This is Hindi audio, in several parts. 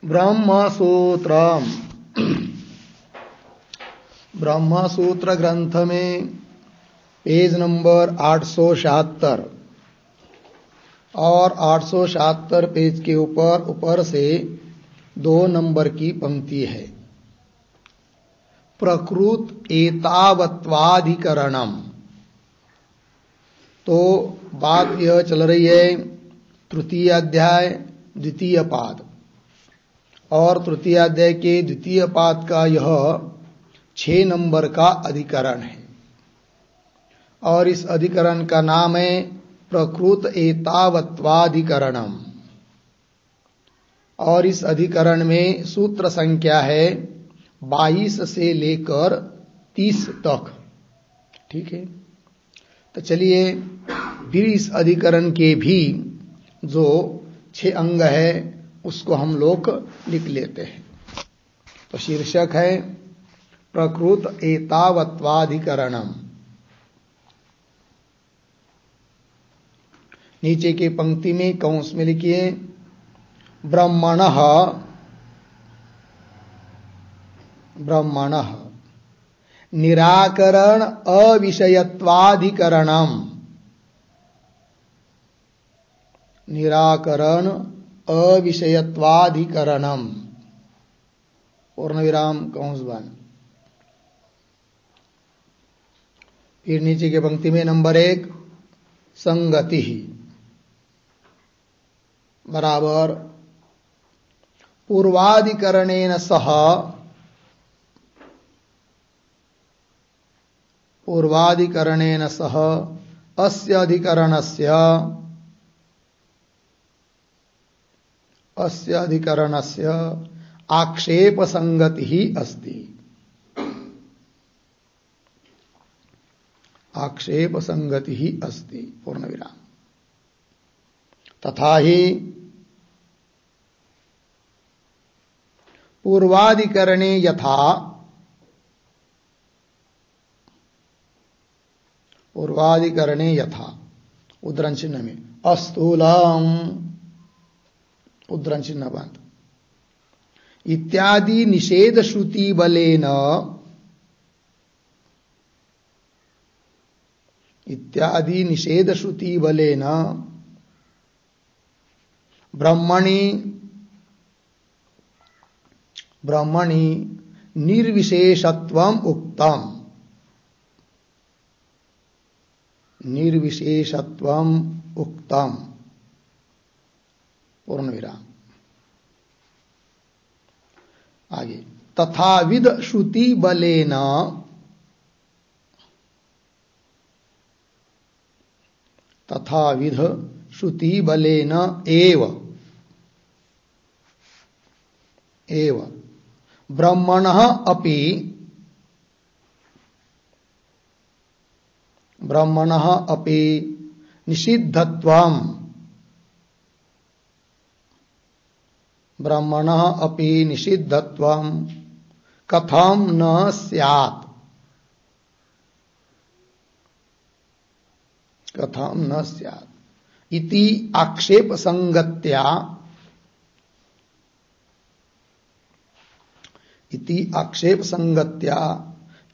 ब्रह्मसूत्रम। ब्रह्मसूत्र ग्रंथ में पेज नंबर 876 और 876 पेज के ऊपर से 2 नंबर की पंक्ति है। प्रकृत एतावत्वाधिकरणम। तो बात यह चल रही है तृतीय अध्याय द्वितीय पाद, और तृतीय अध्याय के द्वितीय पाद का यह 6 नंबर का अधिकरण है, और इस अधिकरण का नाम है प्रकृत एतावत्वाधिकरणम। और इस अधिकरण में सूत्र संख्या है 22 से लेकर 30 तक। ठीक है, तो चलिए फिर इस अधिकरण के भी जो 6 अंग है उसको हम लोग लिख लेते हैं। तो शीर्षक है प्रकृत एतावत्वाधिकरणम। नीचे की पंक्ति में कौंस में लिखिए ब्रह्मणः ब्रह्मणः निराकरण अविषयत्वाधिकरणम। निराकरण अविषयत्वाधिकरणम पूर्ण विराम कौंस बंद। फिर नीचे की पंक्ति में नंबर 1 संगति बराबर पूर्वाधिकरणेन सह अस्य अधिकरणस्य आक्षेप संगति ही अस्ति। आक्षेप संगति ही अस्ति पूर्ण विराम। तथा ही पूर्वाधिकरणे यथा उद्धरण चिन्ह में अस्थूलम उद्धरण चिन्ह बंद इत्यादि निषेध श्रुति बलेन ब्रह्मणि निर्विशेषत्वम उक्तम पूर्ण विराम। आगे तथाविध श्रुति बलेन एव ब्रह्मणः अपि निषिद्धत्वं कथं न स्यात् इति आक्षेप संगत्या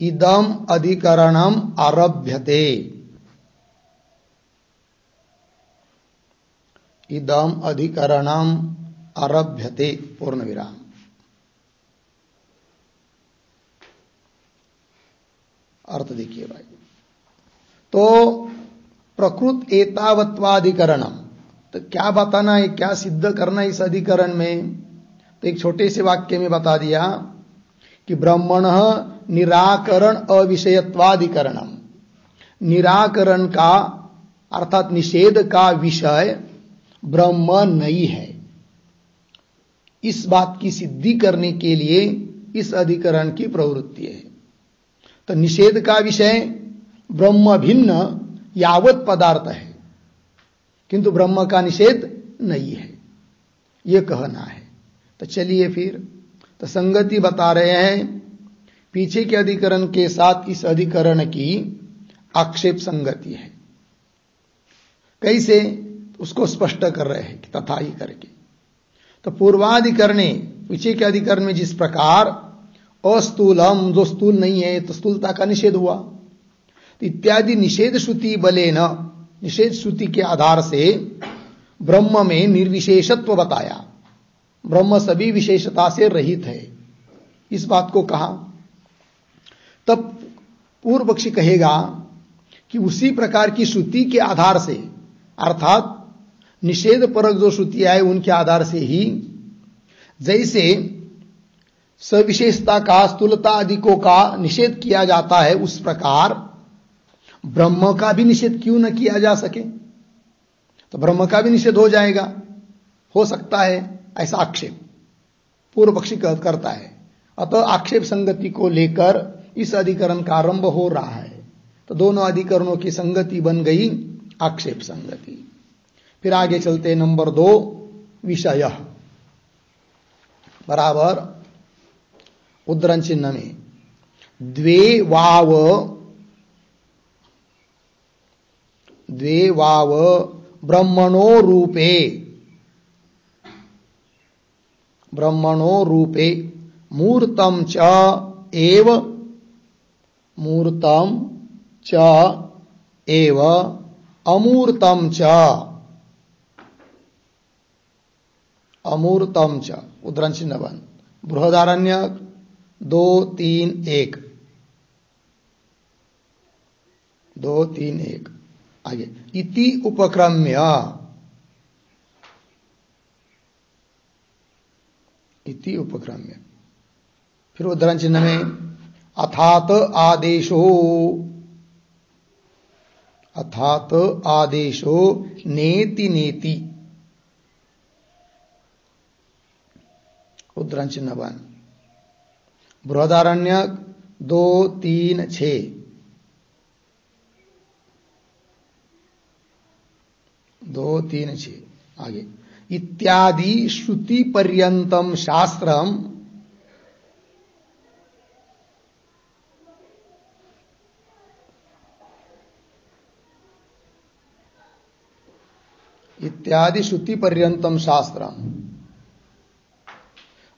इदम अधिकरणम आरभ्यते पूर्ण विराम। अर्थ देखिए भाई, तो प्रकृत एतावत्वाधिकरणम, तो क्या बताना है, क्या सिद्ध करना है इस अधिकरण में? तो एक छोटे से वाक्य में बता दिया कि ब्रह्मणः निराकरण अविषयत्वाधिकरणम। निराकरण का अर्थात निषेध का विषय ब्रह्म नहीं है। इस बात की सिद्धि करने के लिए इस अधिकरण की प्रवृत्ति है। तो निषेध का विषय ब्रह्म भिन्न यावत पदार्थ है, किंतु ब्रह्म का निषेध नहीं है, यह कहना है। तो चलिए फिर तो संगति बता रहे हैं पीछे के अधिकरण के साथ इस अधिकरण की आक्षेप संगति है। कैसे, उसको स्पष्ट कर रहे हैं तथा ही करके। तो पूर्वाधिकरणे विषय के अधिकरण में जिस प्रकार अस्थूलम, जो स्थूल नहीं है, तो स्थूलता का निषेध हुआ, तो इत्यादि निषेध श्रुति बलेन, निषेध श्रुति के आधार से ब्रह्म में निर्विशेषत्व बताया, ब्रह्म सभी विशेषता से रहित है, इस बात को कहा। तब पूर्व पक्षी कहेगा कि उसी प्रकार की श्रुति के आधार से, अर्थात निषेध परक जो श्रुति है उनके आधार से ही जैसे सविशेषता का, स्थूलता आदिकों का निषेध किया जाता है, उस प्रकार ब्रह्म का भी निषेध क्यों न किया जा सके, तो ब्रह्म का भी निषेध हो जाएगा, हो सकता है, ऐसा आक्षेप पूर्व पक्षी करता है। अतः आक्षेप संगति को लेकर इस अधिकरण का आरंभ हो रहा है, तो दोनों अधिकरणों की संगति बन गई आक्षेप संगति। फिर आगे चलते नंबर 2, विषय बराबर उद्धरण चिन्ह में द्वे वाव ब्रह्मणो रूपे मूर्तम च एव अमूर्तम च उद्धरण चिन्ह बंद। बृहदारण्यक 2-3-1 आगे इति उपक्रम्य, फिर उद्धरण चिन्ह में अथात आदेशो नेति उद्धरण चिन्ह बन। बृहदारण्यक 2-3-6 आगे इत्यादि श्रुति पर्यंतम शास्त्रम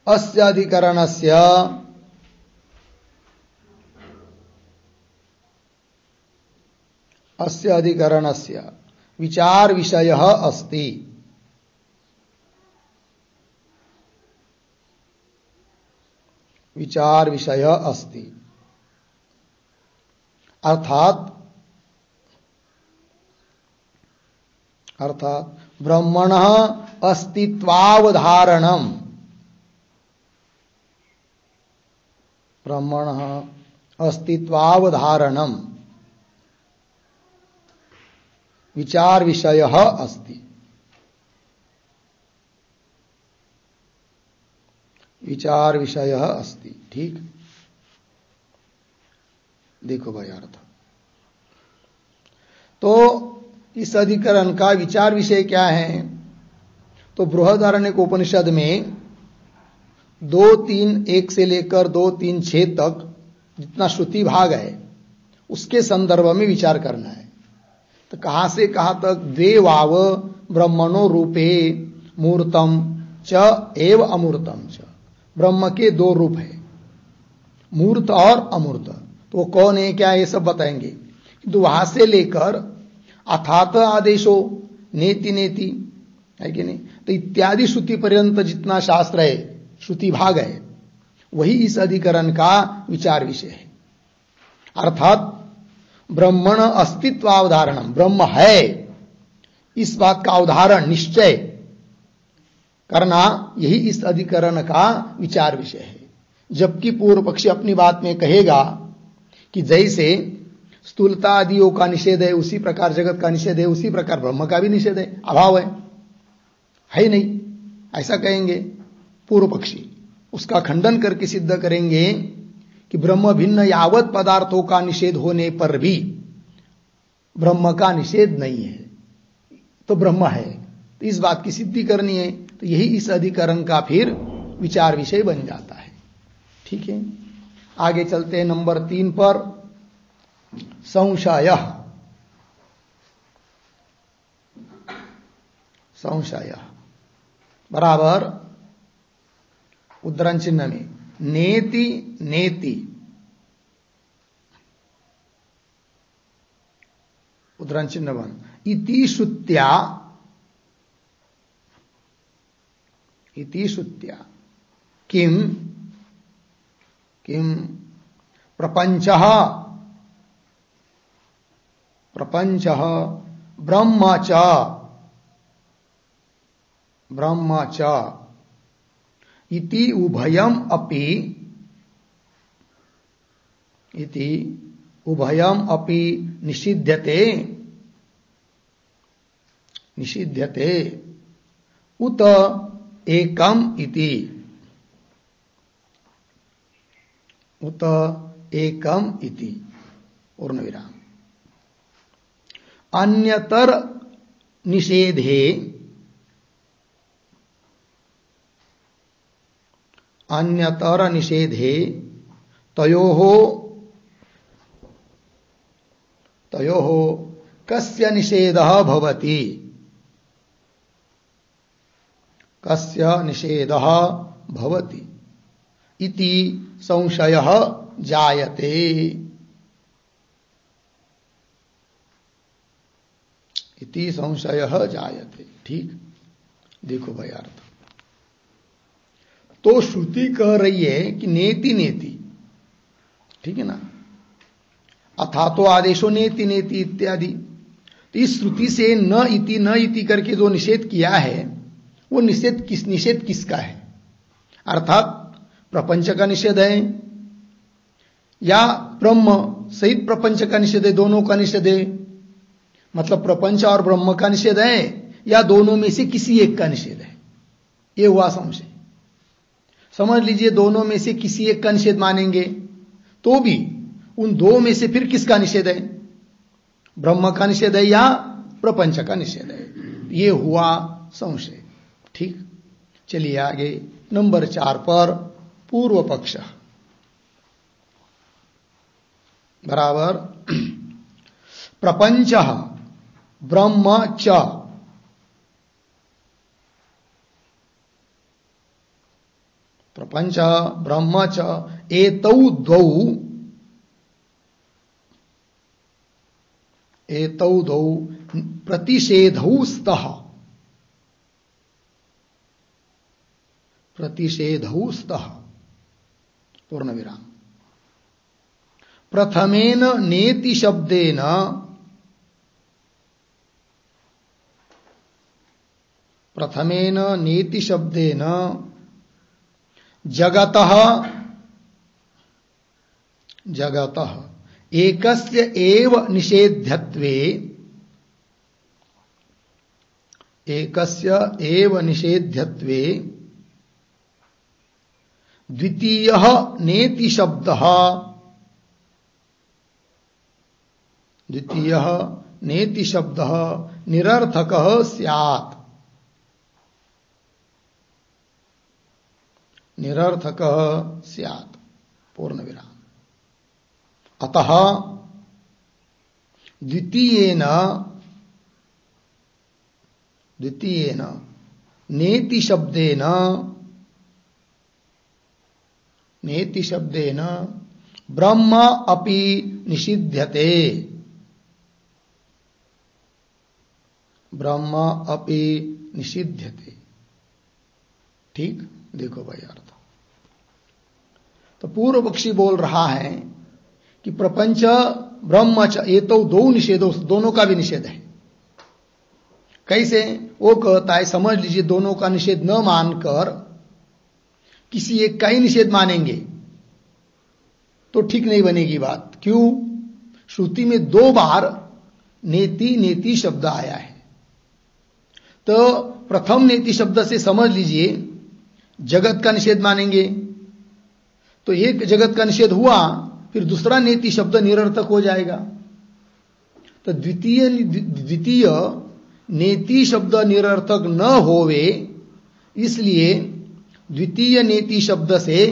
अस्य अधिकरणस्य विचार विषयः अस्ति। अर्थात ब्रह्मणः अस्तित्वावधारणम् विचार विषयः अस्ति। ठीक, देखो भाई अर्थ। तो इस अधिकरण का विचार विषय क्या है, तो बृहदारण्यक उपनिषद में 2-3-1 से लेकर 2-3-6 तक जितना श्रुति भाग है उसके संदर्भ में विचार करना है। तो कहां से कहां तक, द्वे वाव ब्रह्मणो रूपे मूर्तम च एव अमूर्तम च, ब्रह्म के 2 रूप है, मूर्त और अमूर्त। तो वो कौन है, क्या है, ये सब बताएंगे। तो वहां से लेकर अथात आदेशो नेति है कि नहीं, तो इत्यादि श्रुति पर्यंत जितना शास्त्र है, श्रुति भाग है, वही इस अधिकरण का विचार विषय है। अर्थात ब्रह्मण अस्तित्वावधारणम, ब्रह्म है, इस बात का अवधारण, निश्चय करना, यही इस अधिकरण का विचार विषय है। जबकि पूर्व पक्षी अपनी बात में कहेगा कि जैसे स्थूलता आदियों का निषेध है, उसी प्रकार जगत का निषेध है, उसी प्रकार ब्रह्म का भी निषेध है, अभाव है नहीं, ऐसा कहेंगे पूर्व पक्षी। उसका खंडन करके सिद्ध करेंगे कि ब्रह्म भिन्न यावत पदार्थों का निषेध होने पर भी ब्रह्म का निषेध नहीं है, तो ब्रह्म है। तो इस बात की सिद्धि करनी है, तो यही इस अधिकरण का फिर विचार विषय बन जाता है। ठीक है, आगे चलते हैं नंबर 3 पर, संशय बराबर उद्धरण चिन्ह में नेति नेति, उद्धरण चिन्ह बन, इति श्रुत्या, इति श्रुत्या किम किम प्रपंचः प्रपंचः ब्रह्म च ब्रह्म च इति उभयम अपि, इति उभयम अपि निषिध्यते निषिध्यते उत एकम इति, उत एकम इति पूर्ण विराम। अन्यतर निषेधे, अन्यतर निषेधे तयोः तयोः कस्य निषेधः भवति, कस्य निषेधः भवति इति संशयः जायते, इति संशयः जायते। ठीक, देखो भाई अर्थ। तो श्रुति कह रही है कि नेति नेति, ठीक है ना, अथा तो आदेशो नेति नेति इत्यादि। तो इस श्रुति से न इति करके जो निषेध किया है वो निषेध किसका है? अर्थात प्रपंच का निषेध है या ब्रह्म सहित प्रपंच का निषेध है, दोनों का निषेध है। मतलब प्रपंच और ब्रह्म का निषेध है या दोनों में से किसी एक का निषेध है, ये हुआ संशय। समझ लीजिए दोनों में से किसी एक का निषेध मानेंगे तो भी उन दो में से फिर किसका निषेध है? ब्रह्म का निषेध है या प्रपंच का निषेध है? ये हुआ संशय। ठीक, चलिए आगे नंबर 4 पर पूर्व पक्ष बराबर प्रपंच ब्रह्म च, प्रपंच ब्रह्म च एतौ द्वौ प्रतिषेधौ स्तः, प्रतिषेधौ स्तः पूर्ण विराम। प्रथमेन नेति शब्देन, प्रथमेन नेति शब्देन जगतः जगतः एकस्य एव निषेध्यत्वे, एकस्य एव निषेध्यत्वे द्वितीयः नेति शब्दः, द्वितीयः नेति शब्दः निरर्थकः स्यात्, निरर्थकः स्यात् पूर्ण विराम। अतः द्वितीयेन नेति शब्देन, नेति शब्देन ब्रह्म अपि निषिध्यते, ब्रह्म अपि निषिध्यते। ठीक, देखो भाई अर्थ। तो पूर्व पक्षी बोल रहा है कि प्रपंच ब्रह्म च ये तो दो निषेधों, दोनों का भी निषेध है। कैसे? वो कहता है समझ लीजिए दोनों का निषेध न मानकर किसी एक का ही निषेध मानेंगे तो ठीक नहीं बनेगी बात। क्यों? श्रुति में 2 बार नेति नेति शब्द आया है। तो प्रथम नेति शब्द से समझ लीजिए जगत का निषेध मानेंगे तो एक जगत का निषेध हुआ, फिर दूसरा नेति शब्द निरर्थक हो जाएगा। तो द्वितीय नेति शब्द निरर्थक न होवे, इसलिए द्वितीय नेति शब्द से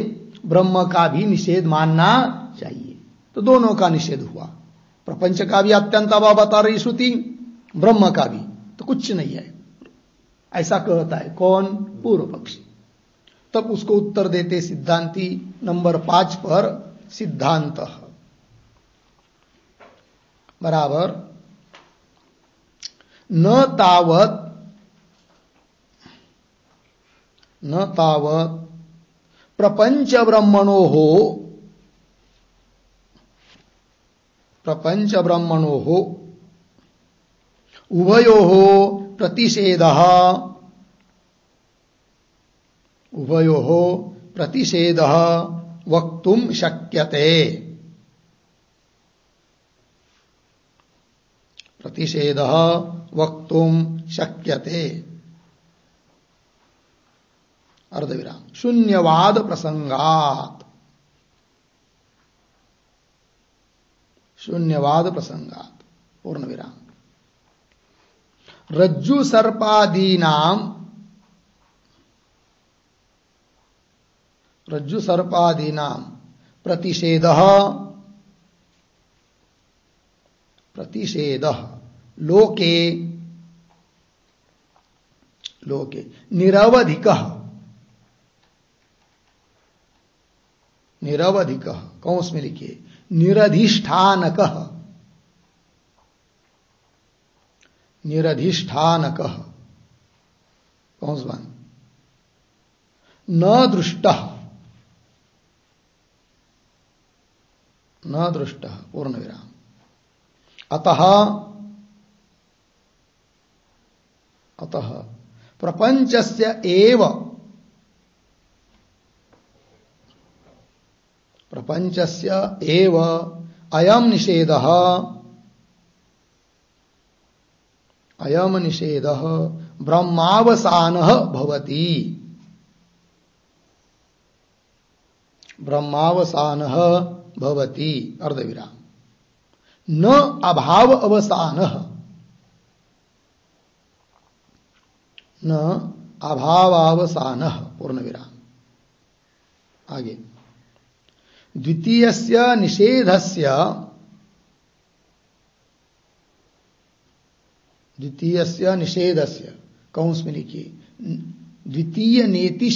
ब्रह्म का भी निषेध मानना चाहिए। तो दोनों का निषेध हुआ, प्रपंच का भी अत्यंत अभाव बता रही श्रुति, ब्रह्म का भी तो कुछ नहीं है, ऐसा कहता है कौन? पूर्व पक्षी। तब उसको उत्तर देते सिद्धांती नंबर 5 पर सिद्धांत बराबर न तावत प्रपंच ब्रह्मणो उभयो प्रतिषेधः वक्तुं शक्यते। प्रतिषेधः वक्तुं शक्यते। अर्धविराम। शून्यवाद प्रसंगात। शून्यवाद प्रसंगात पूर्ण विराम। रज्जु सर्पादीनां प्रतिषेधः लोके निरवधिकः कौंस में लिखिए निरधिष्ठानकः कौंस बन न दृष्टः पूर्ण विराम। अतः प्रपंचस्य एव अयम निषेधः ब्रह्मावसानः भवति। अर्धविराम। न अभाव अवसानः पूर्ण विराम। आगे द्वितीयस्य निषेधस्य कौंस में लिखिए द्वितीय नेति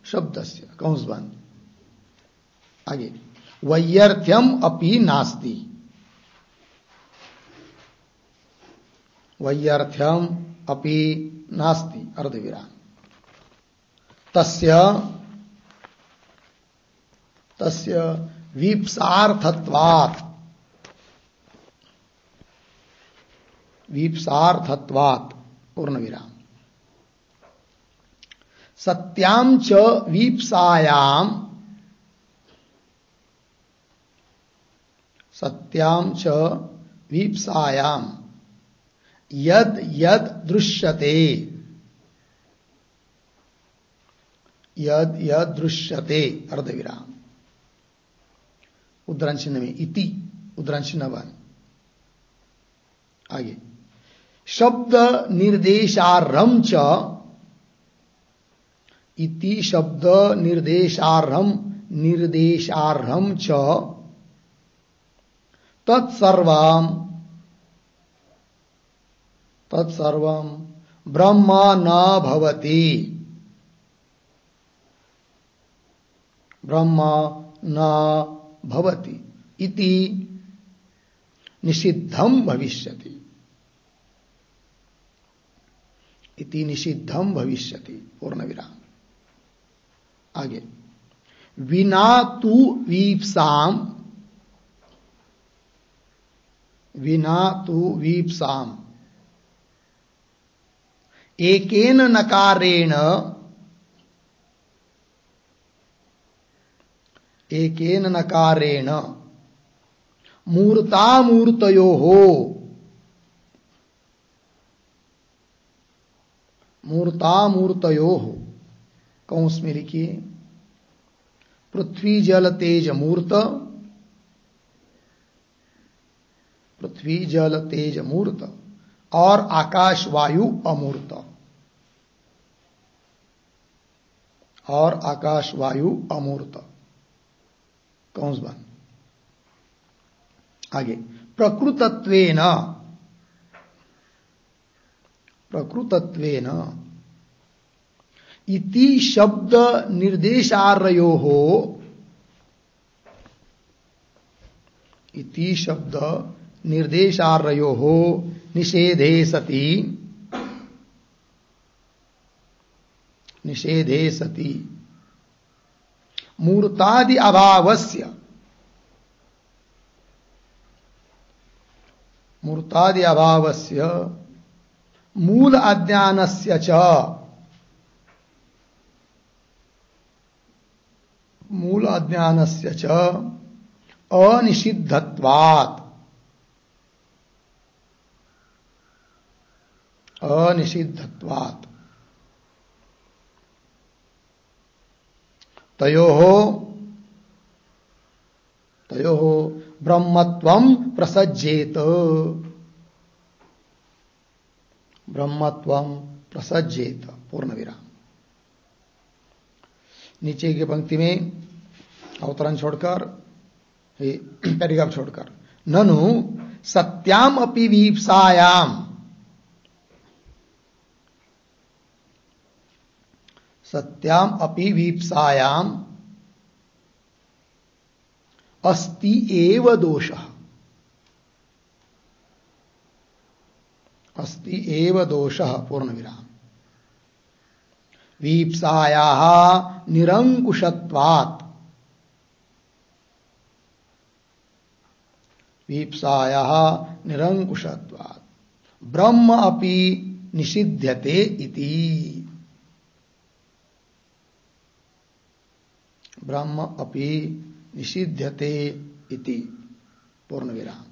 शब्दस्य कौंस बंद। आगे वैयर्थ्यम अपि नास्ति। अर्धविराम। तस्य वीप्सार्थत्वात् पूर्ण विराम। सत्यां च वीप्सायां यद दृश्यते अर्धविराम। उद्धरण चिन्ह में इति उद्धरण चिन्ह बन। आगे शब्द निर्देशारम च इति शब्द निर्देशारम च तत्सर्वं ब्रह्म न भवति इति निषिद्धं भविष्यति पूर्ण विराम। आगे विना तु वीप्साम एकेन नकारेण मूर्तामूर्तयोः कौंस में लिखिए पृथ्वी जल तेज मूर्त और आकाश वायु अमूर्त कौंस बन। आगे प्रकृतत्वेन प्रकृतत्वेन इति शब्द निर्देशारयोः इति शब्द निर्देशारयोः निषेधे सति मूर्तादि अभावस्य मूल अज्ञानस्य च अनिषिद्धत्वात् तयोः ब्रह्मत्वं प्रसज्येत पूर्ण विराम। नीचे की पंक्ति में अवतरण छोड़कर, पैराग्राफ छोड़कर, ननु सत्याम अपि वीप्सायाम अस्ति एव दोषः पूर्ण विराम। वीप्सायाः निरंकुशत्वात् ब्रह्म अपि निषिध्यते इति। पूर्ण विराम।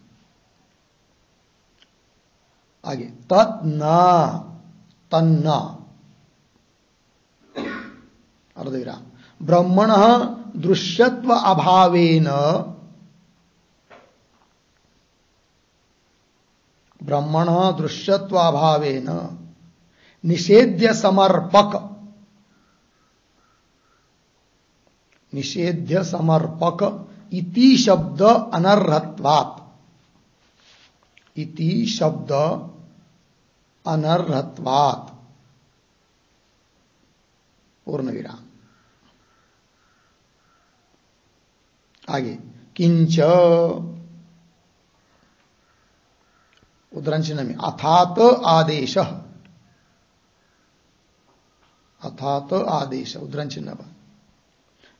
आगे तन्न अर्धविराम। ब्रह्मणः दृश्यत्व अभावेन निषेध्य समर्पक इति शब्द अनर्हत्वात् पूर्ण विराम। आगे किंच उद्धरण चिन्ह में अथात आदेश उद्धरण चिन्ह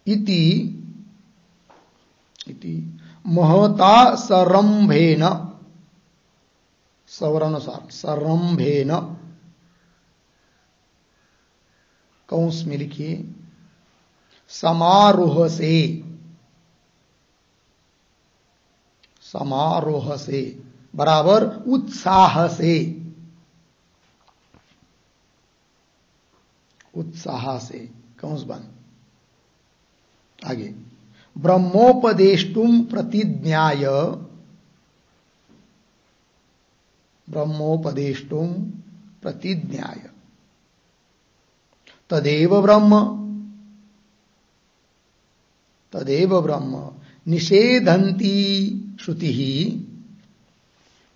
इति महता सरंभेन सवरानुसार सरंभेन कौंस में लिखिए समारोह से बराबर उत्साह से कौंस बन। आगे ब्रह्मोपदेष्टुम प्रतिज्ञाय तदेव ब्रह्म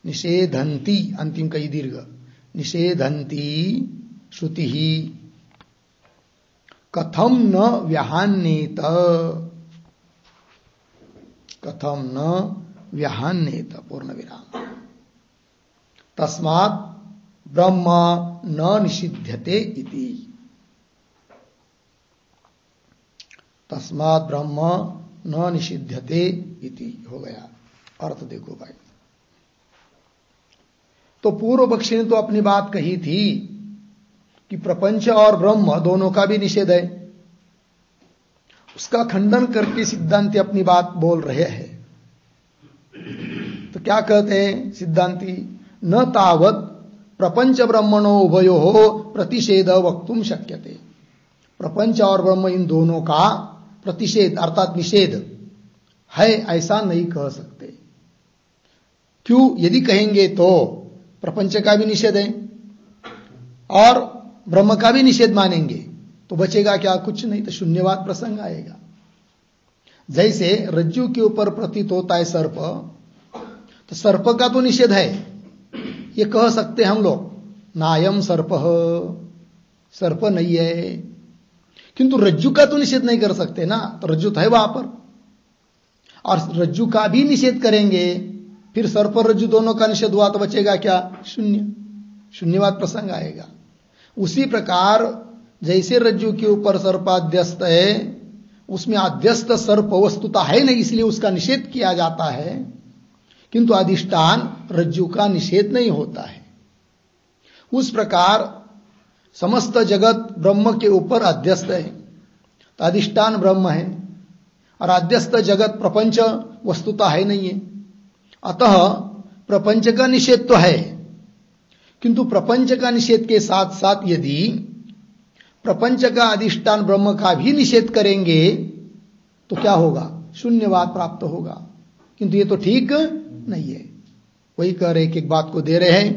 निषेधन्ति अंतिम कई दीर्घ निषेधन्ति श्रुति कथम न व्याहान्येत पूर्ण विराम। तस्मात् ब्रह्म न निषिध्यते इति। हो गया। अर्थ देखो भाई, तो पूर्व पक्षी ने तो अपनी बात कही थी कि प्रपंच और ब्रह्म दोनों का भी निषेध है। उसका खंडन करके सिद्धांती अपनी बात बोल रहे हैं। तो क्या कहते हैं सिद्धांती? न तावत प्रपंच ब्रह्मणो उभयोः प्रतिषेध वक्तुम शक्यते। प्रपंच और ब्रह्म इन दोनों का प्रतिषेध अर्थात निषेध है ऐसा नहीं कह सकते। क्यों? यदि कहेंगे तो प्रपंच का भी निषेध है और ब्रह्म का भी निषेध मानेंगे तो बचेगा क्या? कुछ नहीं, तो शून्यवाद प्रसंग आएगा। जैसे रज्जु के ऊपर प्रतीत होता है सर्प, तो सर्प का तो निषेध है ये कह सकते हैं हम लोग, नायम सर्प, सर्प नहीं है। किंतु रज्जु का तो निषेध नहीं कर सकते ना, तो रज्जु तो है वहां पर, और रज्जु का भी निषेध करेंगे फिर सर्प रज्जु दोनों का निषेध हुआ तो बचेगा क्या? शून्य, शून्यवाद प्रसंग आएगा। उसी प्रकार जैसे रज्जु के ऊपर सर्पाध्यस्त है, उसमें अध्यस्त सर्प वस्तुता है नहीं, इसलिए उसका निषेध किया जाता है, किंतु अधिष्ठान रज्जु का निषेध नहीं होता है। उस प्रकार समस्त जगत ब्रह्म के ऊपर अध्यस्त है, तो अधिष्ठान ब्रह्म है, और अध्यस्त जगत प्रपंच वस्तुता है नहीं है, अतः प्रपंच का निषेध तो है, किंतु प्रपंच का निषेध के साथ साथ यदि प्रपंच का अधिष्ठान ब्रह्म का भी निषेध करेंगे तो क्या होगा? शून्यवाद प्राप्त होगा। किंतु ये तो ठीक नहीं है। वही कह रहे, एक बात को दे रहे हैं,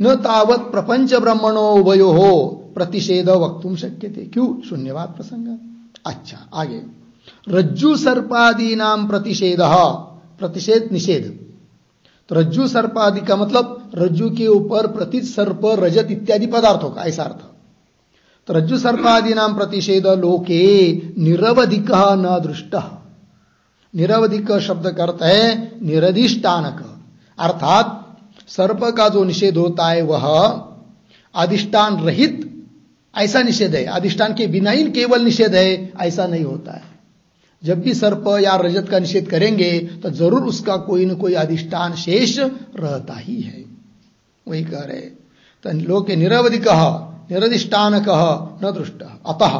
न तावत प्रपंच ब्रह्मणो उभयो हो प्रतिषेध वक्तुम शक्यते। क्यों? शून्यवाद प्रसंग। अच्छा, आगे रज्जु सर्पादि नाम प्रतिषेध, प्रतिषेध निषेध। तो रज्जु सर्पादि का मतलब रज्जु के ऊपर प्रति सर्प रजत इत्यादि पदार्थों का, ऐसा अर्थ। तो रज्जु सर्पादि नाम प्रतिषेध लोके निरवधिक न दृष्ट। निरवधिक शब्द का अर्थ है निरधिष्ठानक, अर्थात सर्प का जो निषेध होता है वह अधिष्ठान रहित ऐसा निषेध है, अधिष्ठान के बिना ही केवल निषेध है ऐसा नहीं होता है। जब भी सर्प या रजत का निषेध करेंगे तो जरूर उसका कोई न कोई अधिष्ठान शेष रहता ही है। वही कह रहे, तो लोके निरवधिक निरधिष्ठानक न दृष्ट, अतः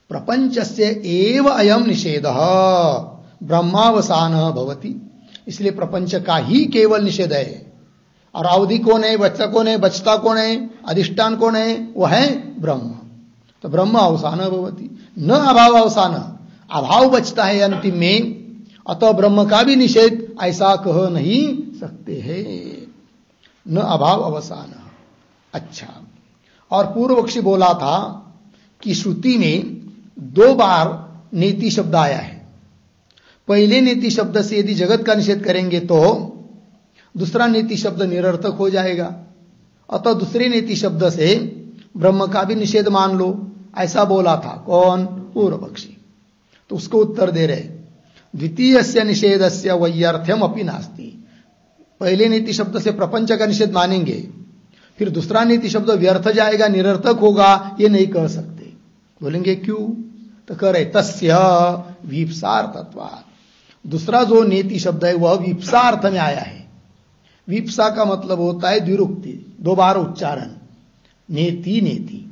प्रपंचस्य एव अयम निषेधः ब्रह्मावसान भवति। इसलिए प्रपंच का ही केवल निषेध है। और अवधि कौन है? बचता कौन है? बचता कौन है? अधिष्ठान कौन है? वह है ब्रह्म। तो ब्रह्म अवसान भवति, न अभाव अवसान, अभाव बचता है अंतिम में, अतः ब्रह्म का भी निषेध ऐसा कह नहीं सकते हैं, न अभाव अवसान। अच्छा, और पूर्व पक्षी बोला था कि श्रुति में 2 बार नेति शब्द आया है। पहले नेति शब्द से यदि जगत का निषेध करेंगे तो दूसरा नेति शब्द निरर्थक हो जाएगा, अतः दूसरे नेति शब्द से ब्रह्म का भी निषेध मान लो, ऐसा बोला था। कौन? पूर्व पक्षी। तो उसको उत्तर दे रहे, द्वितीयस्य निषेधस्य वैयर्थ्यम अपि नास्ति। पहले नीति शब्द से प्रपंच का निषेध मानेंगे, फिर दूसरा नीति शब्द व्यर्थ जाएगा, निरर्थक होगा, ये नहीं कह सकते। बोलेंगे क्यों? तो कह रहे तस्य वीप्सार्थत्वात्। दूसरा जो नीति शब्द है वह वीप्सा अर्थ में आया है। वीप्सा का मतलब होता है द्विरुक्ति, 2 बार उच्चारण, नेति नेति,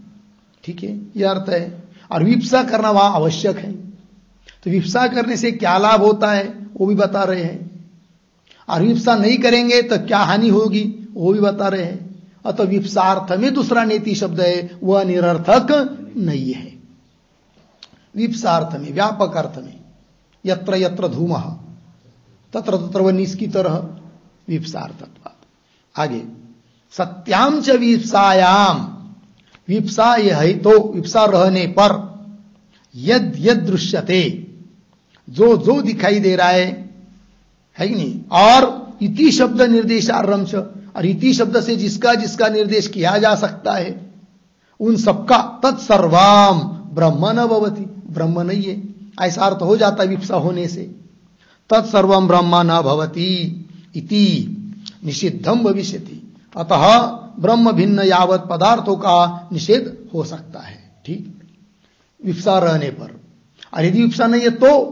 ठीक है, यह अर्थ है। और वीप्सा करना वहां आवश्यक है। तो विप्सा करने से क्या लाभ होता है वो भी बता रहे हैं, और विप्सा नहीं करेंगे तो क्या हानि होगी वो भी बता रहे हैं। अतः विप्सार्थ में दूसरा नेति शब्द है वह निरर्थक नहीं है। विप्सार्थ में, व्यापक अर्थ में, यत्र यत्र धूमः तत्र तत्र वह्नि की तरह विप्सार्थत्वात्। आगे सत्याम च विप्सायाम, विप्सा यह है तो विप्सा रहने पर यद यद दृश्यते, जो जो दिखाई दे रहा है कि नहीं, और इति शब्द निर्देशारम्भ, और इति शब्द से जिसका जिसका निर्देश किया जा सकता है उन सबका तत्सर्वम ब्रह्म न भवति, ब्रह्म नहीं है, ऐसा अर्थ हो जाता है विप्सा होने से। तत्सर्वम ब्रह्म न भवति इति निषिद्धम भविष्यति। अतः ब्रह्म भिन्न यावत पदार्थों का निषेध हो सकता है, ठीक, विप्सा रहने पर। और यदि विप्सा नहीं है तो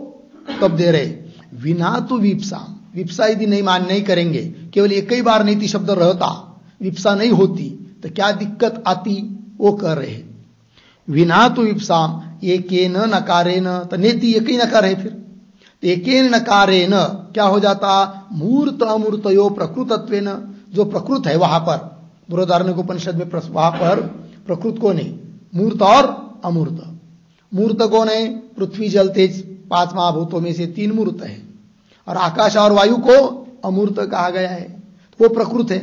तब दे रहे विना तो विप्सा, विप्सा यदि नहीं करेंगे, केवल एक ही बार नीति शब्द रहता, विप्सा नहीं होती तो क्या दिक्कत आती, वो कर रहे हैं। विना तो विप्सा एकेन नकारेन, तो नेति एक ही नकार है, फिर एकेन नकारेन क्या हो जाता, मूर्त अमूर्तयो प्रकृतत्वेन, जो प्रकृत है वहां पर बृहदारण्यकोपनिषद में वहां पर प्रकृत कौन है, मूर्त और अमूर्त। मूर्त कौन है, पृथ्वी जल तेज 5 महाभूतों में से 3 मूर्त है, और आकाश और वायु को अमूर्त कहा गया है, वो प्रकृत है।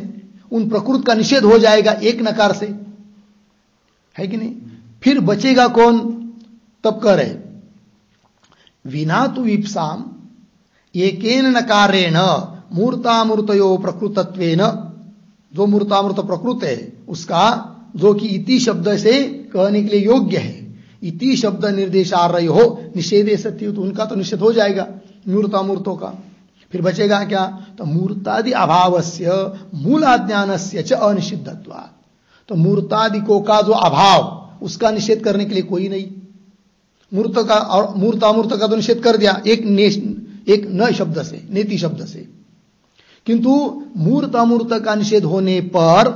उन प्रकृत का निषेध हो जाएगा एक नकार से, है कि नहीं। फिर बचेगा कौन, तब कह रहे विना तु विप्साम एकेन नकारेण मूर्तामूर्तयो प्रकृतत्वेन जो मूर्तामूर्त प्रकृत है उसका, जो कि इति शब्द से कहने के लिए योग्य है, इति शब्द निर्देशार्य हो निषेधे सत्य, तो उनका तो निषेध हो जाएगा मूर्तामूर्तों का। फिर बचेगा क्या? तो मूर्तादि अभावस्य मूलाज्ञानस्य च अनिषिद्धत्वात्, तो मूर्तादिकों का जो अभाव उसका निषेध करने के लिए कोई नहीं। मूर्त का और मूर्तामूर्त का तो निषेध कर दिया एक न शब्द से, नेति शब्द से, किंतु मूर्त अमूर्त का निषेध होने पर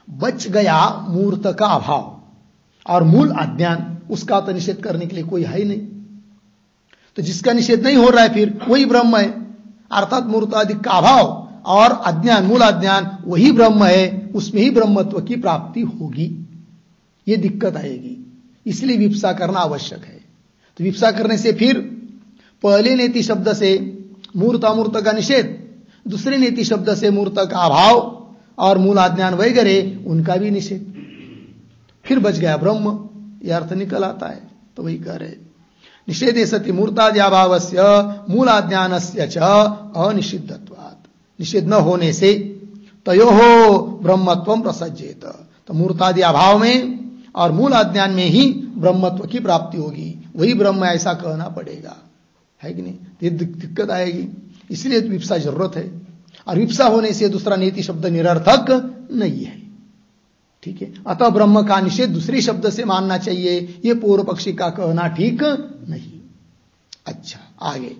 बच गया मूर्त का अभाव और मूल अज्ञान, उसका तो निषेध करने के लिए कोई है ही नहीं। तो जिसका निषेध नहीं हो रहा है फिर वही ब्रह्म है, अर्थात मूर्तादि का अभाव और अज्ञान, मूल अज्ञान वही ब्रह्म है, उसमें ही ब्रह्मत्व की प्राप्ति होगी। ये दिक्कत आएगी, इसलिए विप्सा करना आवश्यक है। तो विप्सा करने से फिर पहले नेति शब्द से मूर्त अमूर्त का निषेध, दूसरे नेति शब्द से मूर्त का अभाव और मूल अज्ञान वगैरह उनका भी निषेध, फिर बच गया ब्रह्म, यह अर्थ निकल आता है। तो वही कह रहे निषेधे सति मूर्तादि अभावस्य मूलाज्ञानस्य च अनिषिद्धत्वात्, निषेध न होने से तयोः ब्रह्मत्वं प्रसज्जेत, तो मूर्तादि अभाव में और मूल अज्ञान में ही ब्रह्मत्व की प्राप्ति होगी, वही ब्रह्म ऐसा कहना पड़ेगा, है कि नहीं? ये दिक्कत आएगी, इसलिए विप्सा जरूरत है। और विप्सा होने से दूसरा नीति शब्द निरर्थक नहीं है, ठीक है। अतः ब्रह्म का निषेध दूसरे शब्द से मानना चाहिए, यह पूर्व पक्षी का कहना ठीक नहीं। अच्छा, आगे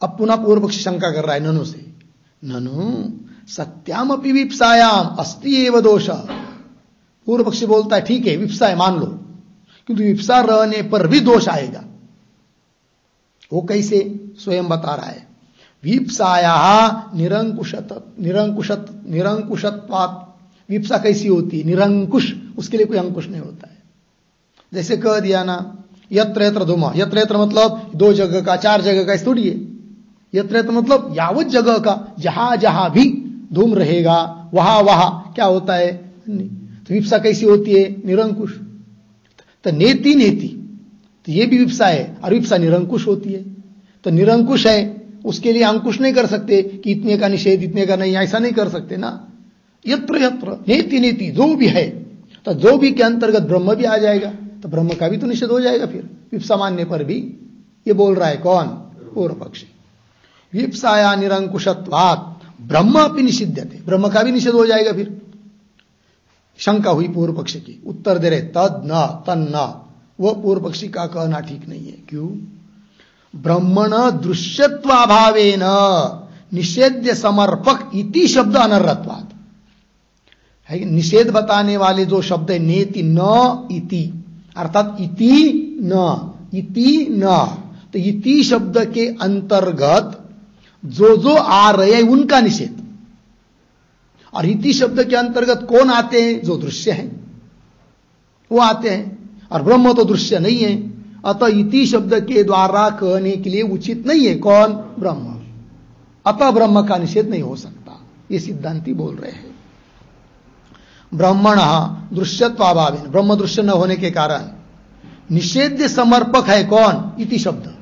अब पुनः पूर्व पक्षी शंका कर रहा है ननु से, ननु सत्याम अपि विप्सायाम अस्ति एव दोष। पूर्व पक्षी बोलता है ठीक है विप्सा है मान लो, किंतु विप्सा रहने पर भी दोष आएगा। वो कैसे? स्वयं बता रहा है, विप्साया निरंकुशत्वात्। विप्सा कैसी होती है? निरंकुश, उसके लिए कोई अंकुश नहीं होता है। जैसे कह दिया ना यत्र यत्र धूम, यत्र यत्र मतलब 2 जगह का 4 जगह का थोड़ी है, यत्र यत्र मतलब यावत जगह का, जहां जहां भी धूम रहेगा वहां वहां क्या होता है? तो विप्सा कैसी होती है? निरंकुश। तो नेति नेति, तो ये भी विप्सा है, और विप्सा निरंकुश होती है। तो निरंकुश है, उसके लिए अंकुश नहीं कर सकते कि इतने का निषेध इतने का नहीं, ऐसा नहीं कर सकते ना। यत्र यत्र नेति नेति, जो भी है, तो जो भी के अंतर्गत ब्रह्म भी आ जाएगा, तो ब्रह्म का भी तो निषेध हो जाएगा फिर विप्सा मानने पर भी। ये बोल रहा है कौन? पूर्व पक्षी। विप्साया निरंकुशत्वात् ब्रह्म अपि निषिध्यते, ब्रह्म का भी निषेध हो जाएगा फिर। शंका हुई पूर्व पक्षी की, उत्तर दे रहे तद न तन्न, वो पूर्व पक्षी का कहना ठीक नहीं है। क्यों? ब्रह्मण दृश्यत्वाभावेन निषेध्य समर्पक इति शब्द अनर्हत्वात्, है निषेध बताने वाले जो शब्द है नेति न इति, अर्थात इति न, तो इति शब्द के अंतर्गत जो आ रहे हैं उनका निषेध, और इति शब्द के अंतर्गत कौन आते हैं? जो दृश्य हैं वो आते हैं, और ब्रह्म तो दृश्य नहीं है। अतः इति शब्द के द्वारा कहने के लिए उचित नहीं है कौन? ब्रह्म। अतः ब्रह्म का निषेध नहीं हो सकता, ये सिद्धांती बोल रहे हैं। ब्रह्मण दृश्यत्वाभावेन, ब्रह्म दृश्य न होने के कारण निषेध्य समर्पक है कौन? इति शब्द।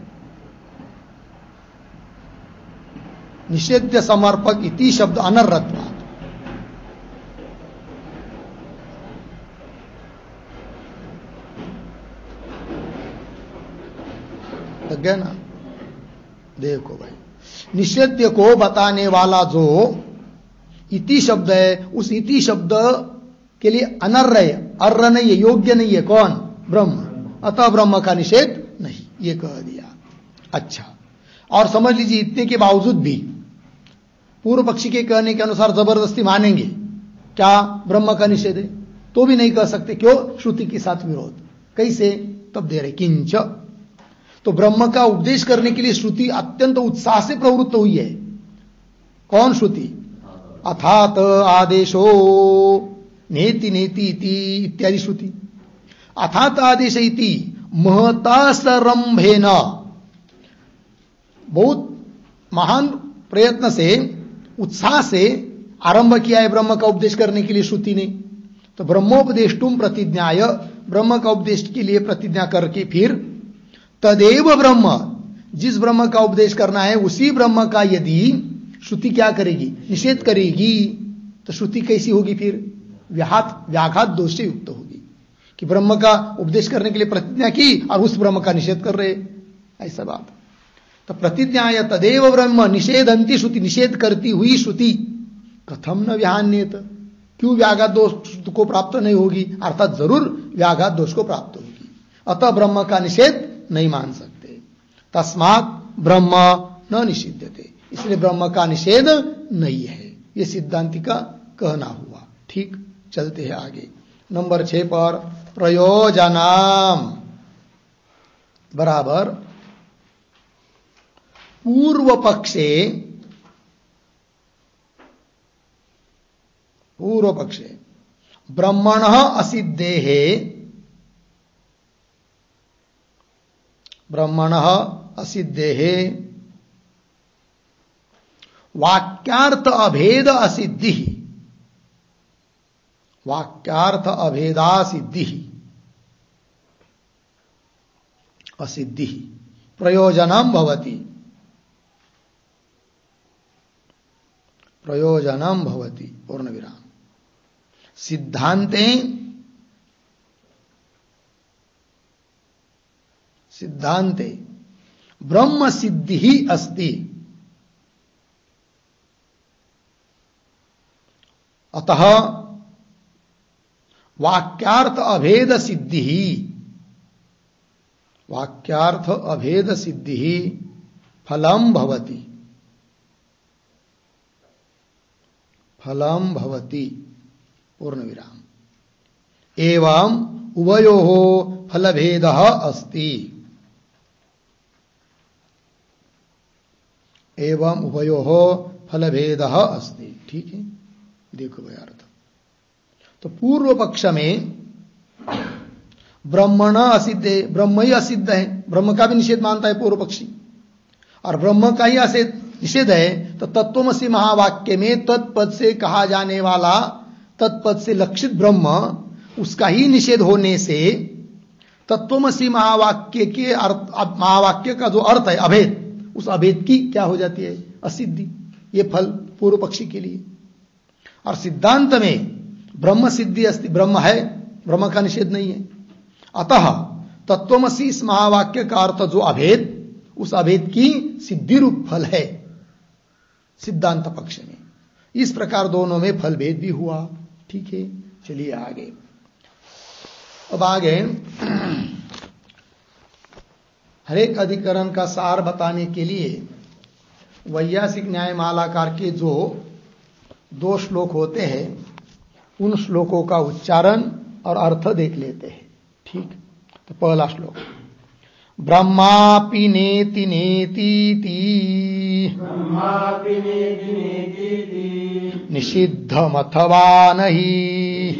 निषेध्य समर्पक इति शब्द अनर्हत्वात्, लग गया ना? देखो भाई, निषेध्य को बताने वाला जो इति शब्द है, उस इति शब्द के लिए अनर्ह है, अर्ह नहीं है, योग्य नहीं है कौन? ब्रह्म। अतः ब्रह्म का निषेध नहीं, ये कह दिया। अच्छा, और समझ लीजिए इतने के बावजूद भी पूर्व पक्षी के कहने के अनुसार जबरदस्ती मानेंगे क्या ब्रह्म का निषेध है, तो भी नहीं कह सकते। क्यों? श्रुति के साथ विरोध। कैसे? तब दे रहे किंच, तो ब्रह्म का उपदेश करने के लिए श्रुति अत्यंत उत्साह से प्रवृत्त हुई है। कौन श्रुति? अथात आदेशो नेति नेति इति इत्यादि श्रुति। अथात आदेश इति महता सरंभेन, बहुत महान प्रयत्न से उत्साह से आरंभ किया है ब्रह्म का उपदेश करने के लिए श्रुति ने। तो ब्रह्मोपदेष्टुम प्रतिज्ञाय, ब्रह्म का उपदेश के लिए प्रतिज्ञा करके फिर तदेव ब्रह्म, जिस ब्रह्म का उपदेश करना है उसी ब्रह्म का यदि श्रुति क्या करेगी? निषेध करेगी, तो श्रुति कैसी होगी फिर? व्याघात दोष से युक्त होगी कि ब्रह्म का उपदेश करने के लिए प्रतिज्ञा की और उस ब्रह्म का निषेध कर रहे, ऐसा बात। तो प्रतिज्ञा या तदेव ब्रह्म निषेधंती श्रुति, निषेध करती हुई श्रुति कथम न व्यान्येत, क्यों व्याघात दोष को प्राप्त नहीं होगी? अर्थात जरूर व्याघात दोष को प्राप्त होगी, अतः ब्रह्म का निषेध नहीं मान सकते। तस्मात् ब्रह्म न निषिध्यते, इसलिए ब्रह्म का निषेध नहीं है, ये सिद्धांति का कहना हुआ। ठीक, चलते हैं आगे। नंबर 6 पर प्रयोजनाम बराबर पूर्व पक्षे ब्रह्मणः असिद्धेः वाक्यार्थ अभेद असिद्धि प्रयोजनम भवति पूर्ण विराम। सिद्धांते ब्रह्म सिद्धि ही अस्ति, अतः वाक्यार्थ अभेद सिद्धि फलम भवति पूर्ण विराम। एवं उभयोः फलभेदः अस्ति, ठीक है, देखो भाई अर्थ। तो पूर्व पक्ष में ब्रह्मण असिद्धे, ब्रह्म ही असिद्ध है, ब्रह्म का भी निषेध मानता है पूर्व पक्षी, और ब्रह्म का ही निषेध है, तो तत्त्वमसि महावाक्य में तत्पद से कहा जाने वाला, तत्पद से लक्षित ब्रह्म, उसका ही निषेध होने से तत्त्वमसि महावाक्य के अर्थ, महावाक्य का जो अर्थ है अभेद, उस अभेद की क्या हो जाती है? असिद्धि। ये फल पूर्व पक्षी के लिए। और सिद्धांत में ब्रह्म सिद्धि अस्ति, ब्रह्म है, ब्रह्म का निषेध नहीं है, अतः तत्त्वमसि इस महावाक्य का अर्थ जो अभेद, उस अभेद की सिद्धि रूप फल है सिद्धांत पक्ष में। इस प्रकार दोनों में फल भेद भी हुआ। ठीक है, चलिए आगे। अब आगे हर एक अधिकरण का सार बताने के लिए वैयासिक न्यायमालाकार के जो 2 श्लोक होते हैं, उन श्लोकों का उच्चारण और अर्थ देख लेते हैं। ठीक, तो पहला श्लोक, ब्रह्मापि नेति नेतीति निषिद्धमथवा नहि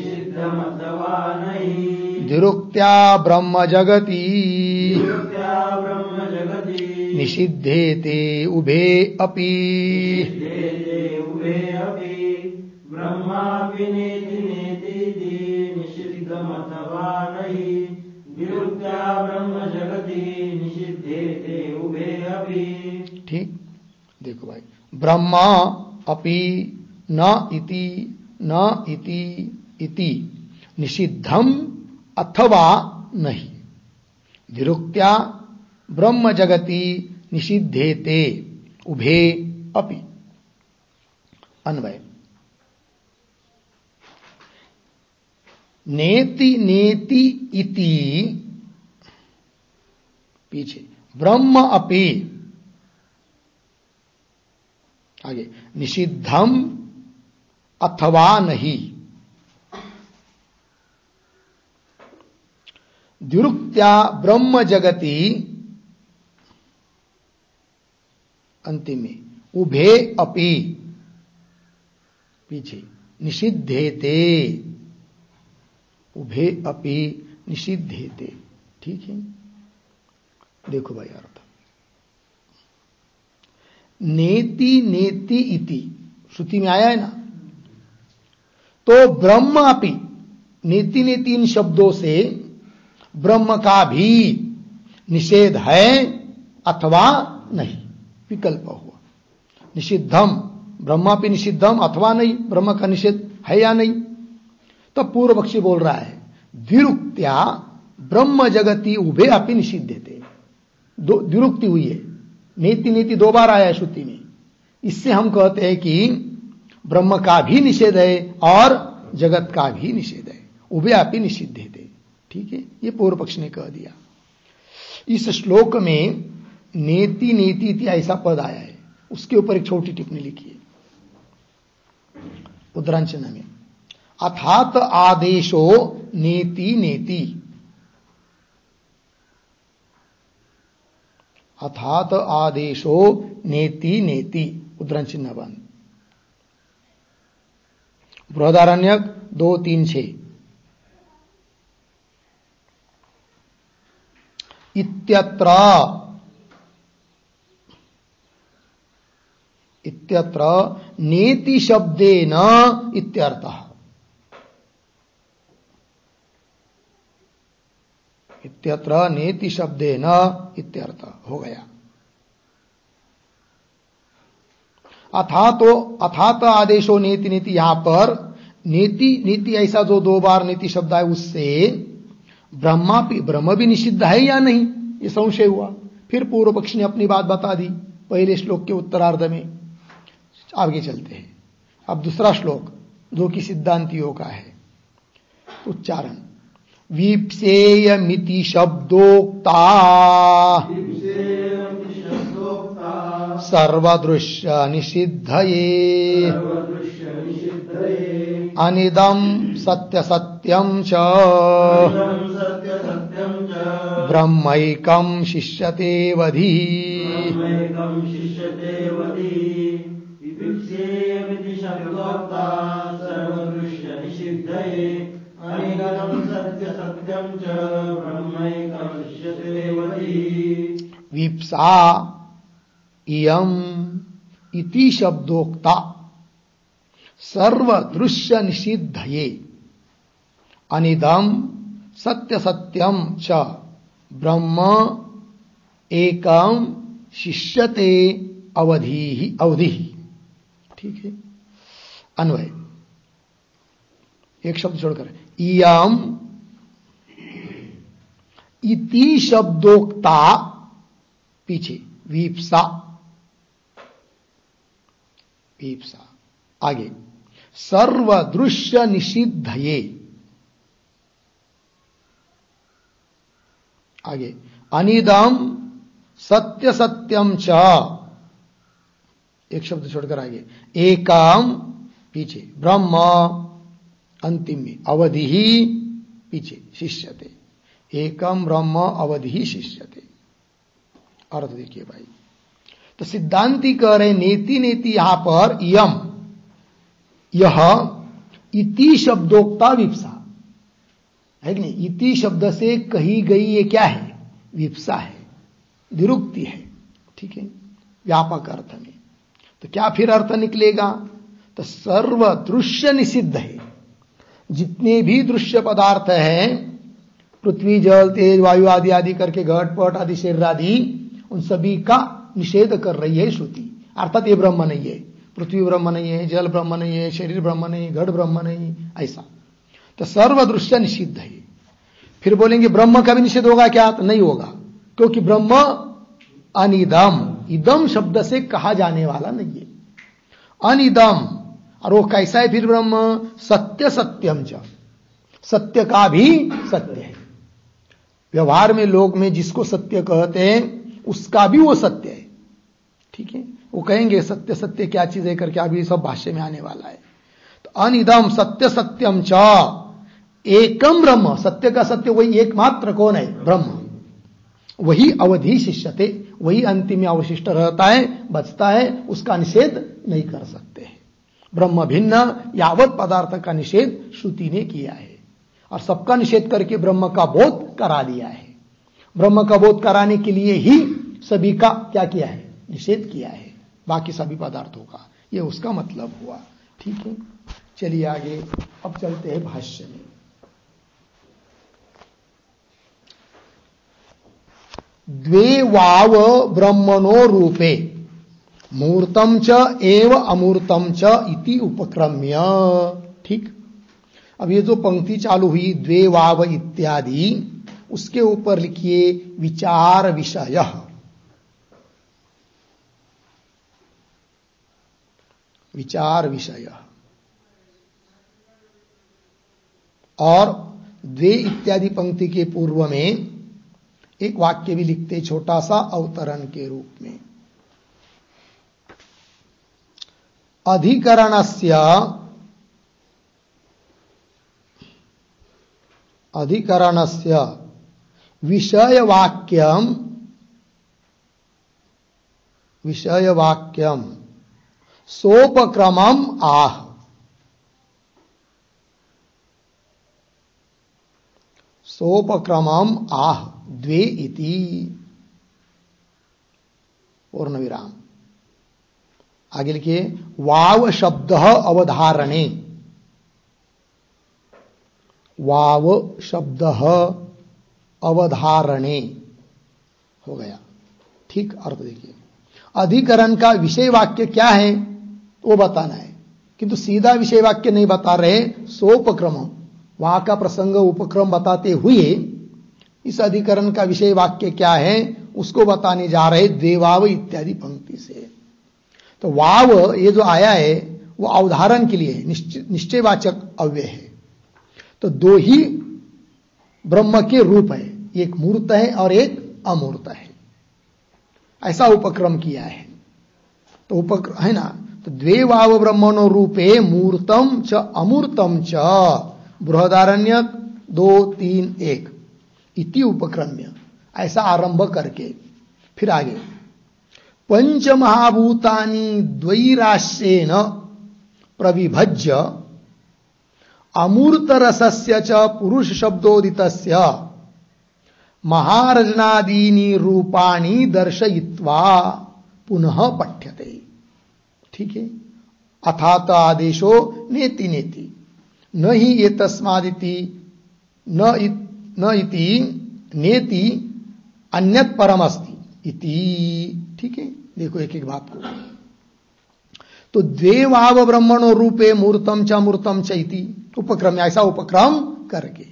द्विरुक्त्या ब्रह्म जगति निषिद्धेते उभे अपि। ठीक, देखो भाई, ब्रह्मा अपि न इति निषिद्धम अथवा नहीं, द्विरुक्त्या ब्रह्म जगति निषिद्धेते उभे अपि। अन्वय, नेति नेति इति पीछे, ब्रह्म अपि, आगे निषिद्धम अथवा नहीं, द्विरुक्त्या ब्रह्म जगति, अंतिम में उभे अपि, पीछे निषिद्धेते, उभे अपि निषिद्धेते। ठीक है, देखो भाई अर्थ, नेति नेति इति श्रुति में आया है ना, तो ब्रह्म अपि, नेति नेति इन शब्दों से ब्रह्म का भी निषेध है अथवा नहीं, विकल्प हुआ। निषिद्धम ब्रह्मापि निषिद्धम अथवा नहीं, ब्रह्म का निषेध है या नहीं। तब पूर्व पक्षी बोल रहा है द्विरुक्त्या ब्रह्म जगति उभे अपि निषिद्धते। द्विरुक्ति हुई है, नेति नेति दो बार आया है श्रुति में। इससे हम कहते हैं कि ब्रह्म का भी निषेध है और जगत का भी निषेध है, उभे अपि निषिद्धते। ठीक है, ये पूर्व पक्ष ने कह दिया। इस श्लोक में नेति नेति ऐसा पद आया है, उसके ऊपर एक छोटी टिप्पणी लिखी है उद्धरण चिन्ह में, अथात आदेशो नेति नेति, अथात आदेशो नेति नेति, उद्धरण चिन्ह बंद। बृहदारण्यक 2:3-6 इत्यत्र इत्यत्र नेति शब्देन इत्यर्थः, इत्यत्र नेति शब्देन इत्यर्थ हो गया। अथात आदेशो नेति नेति, यहां पर नेति नेति ऐसा जो दो बार नेति शब्द है उससे ब्रह्म भी निषिद्ध है या नहीं ये संशय हुआ। फिर पूर्व पक्ष ने अपनी बात बता दी पहले श्लोक के उत्तरार्ध में। आगे चलते हैं, अब दूसरा श्लोक जो कि सिद्धांतियों का है। उच्चारण वीप्सेयमिति शब्दोक्ता सर्वदृश्य निषिद्धये अनिदं सत्य सत्यं च ब्रह्मैकं शिष्यते वधि। वीप्सा इयम इति शब्दोक्ता सर्वदृश्य निषिद्धये अनिदम सत्य सत्यम च ब्रह्म एकम शिष्यते अवधि। ठीक है, अन्वय एक शब्द छोड़कर इयम इति शब्दोक्ता पीछे वीप्सा, वीप्सा आगे सर्वदृश्य निषिद्धये, आगे अनिदम सत्य सत्यम च, एक शब्द छोड़कर आगे एकम पीछे ब्रह्म, अंतिम में अवधि ही पीछे शिष्यते, एकम ब्रह्म अवधि ही शिष्यते। अर्थ देखिए भाई, तो सिद्धांती कह रहे नेति नेति यहां पर यम, यह इति शब्दोक्ता विप्सा है कि नहीं। इति शब्द से कही गई ये क्या है, विप्सा है, द्विरुक्ति है। ठीक है, व्यापक अर्थ में। तो क्या फिर अर्थ निकलेगा, तो सर्व दृश्य निषिद्ध है। जितने भी दृश्य पदार्थ हैं, पृथ्वी जल तेज वायु आदि आदि करके घट पट आदि शरीर आदि, उन सभी का निषेध कर रही है श्रुति। अर्थात ये ब्रह्म नहीं है, पृथ्वी ब्रह्म नहीं है, जल ब्रह्म नहीं है, शरीर ब्रह्म नहीं, घट ब्रह्म नहीं, ऐसा। तो सर्व दृश्य निषिद्ध है। फिर बोलेंगे ब्रह्म का भी निषेध होगा क्या, तो नहीं होगा, क्योंकि ब्रह्म अनिदम, इदम शब्द से कहा जाने वाला नहीं है, अनिदम। और वो कैसा है फिर ब्रह्म, सत्य सत्यम च, सत्य का भी सत्य है। व्यवहार में लोग में जिसको सत्य कहते हैं उसका भी वो सत्य है। ठीक है, वो कहेंगे सत्य सत्य क्या चीज है करके, अभी सब भाष्य में आने वाला है। तो अनिदम सत्य सत्यम च एकम ब्रह्म, सत्य का सत्य वही एकमात्र कौन है, ब्रह्म। वही अवधि शिष्यते, वही अंतिम में अवशिष्ट रहता है, बचता है, उसका निषेध नहीं कर सकते हैं। ब्रह्म भिन्न यावत पदार्थ का निषेध श्रुति ने किया है, और सबका निषेध करके ब्रह्म का बोध करा दिया है। ब्रह्म का बोध कराने के लिए ही सभी का क्या किया है, निषेध किया है, बाकी सभी पदार्थों का। यह उसका मतलब हुआ। ठीक है, चलिए आगे अब चलते हैं भाष्य में। द्वे वाव ब्रह्मणो रूपे, मूर्तम च एव अमूर्तम च इति उपक्रम्य। ठीक, अब ये जो पंक्ति चालू हुई द्वे वाव इत्यादि, उसके ऊपर लिखिए विचार विषय। विचार विषय। और द्वे इत्यादि पंक्ति के पूर्व में एक वाक्य भी लिखते छोटा सा अवतरण के रूप में। अधिकरणस्य विषयवाक्यम सोपक्रमम आह। सोपक्रमम आह द्वे इति पूर्ण विराम। आगे लिखिए वाव शब्द अवधारणे। वाव शब्द अवधारणे हो गया। ठीक, अर्थ देखिए अधिकरण का विषय वाक्य क्या है वो बताना है, किंतु सीधा विषय वाक्य नहीं बता रहे, सोपक्रम वहां का प्रसंग उपक्रम बताते हुए इस अधिकरण का विषय वाक्य क्या है उसको बताने जा रहे देवाव इत्यादि पंक्ति से। तो वाव ये जो आया है वो अवधारण के लिए निश्चयवाचक अव्यय है। तो दो ही ब्रह्म के रूप है, एक मूर्त है और एक अमूर्त है, ऐसा उपक्रम किया है। तो उपक्रम है ना, तो द्वे वाव ब्रह्मणो रूपे मूर्तम च अमूर्तम च बृहदारण्यक 2-3-1 इति उपक्रम्य, ऐसा आरंभ करके फिर आगे पंच महाभूतानि द्वैराश्येन प्रविभज्य अमूर्त रसस्य च पुरुष शब्दोदितस्य महारजनादीनि रूपाणि दर्शयित्वा पुनः पठ्यते। ठीक है, अथात आदेशो नेति नेति न ही ये तस्मादिति न इति नेति अन्यत परमस्ति इति। ठीक है, देखो एक एक बात को। तो द्वे वाव ब्रह्मणो रूपे मूर्तम च मूर्तम च इति उपक्रम, ऐसा उपक्रम करके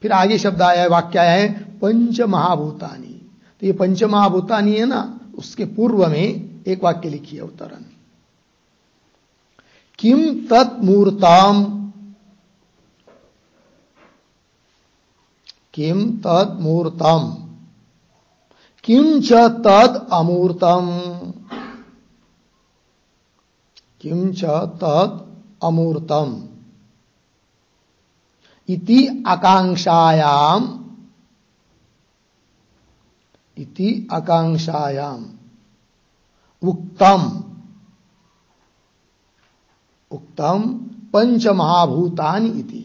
फिर आगे शब्द आया है, वाक्य आया है पंच महाभूतानि। तो ये पंच महाभूतानि है ना, उसके पूर्व में एक वाक्य लिखिए अवतरण। किम तत्मूर्तम, किम तत्मूर्तम, किम च तद अमूर्तम, किम च तद अमूर्तम इति आकांक्षायाम, इति आकांक्षायाम उक्तम, उक्तम पंच महाभूतानि इति,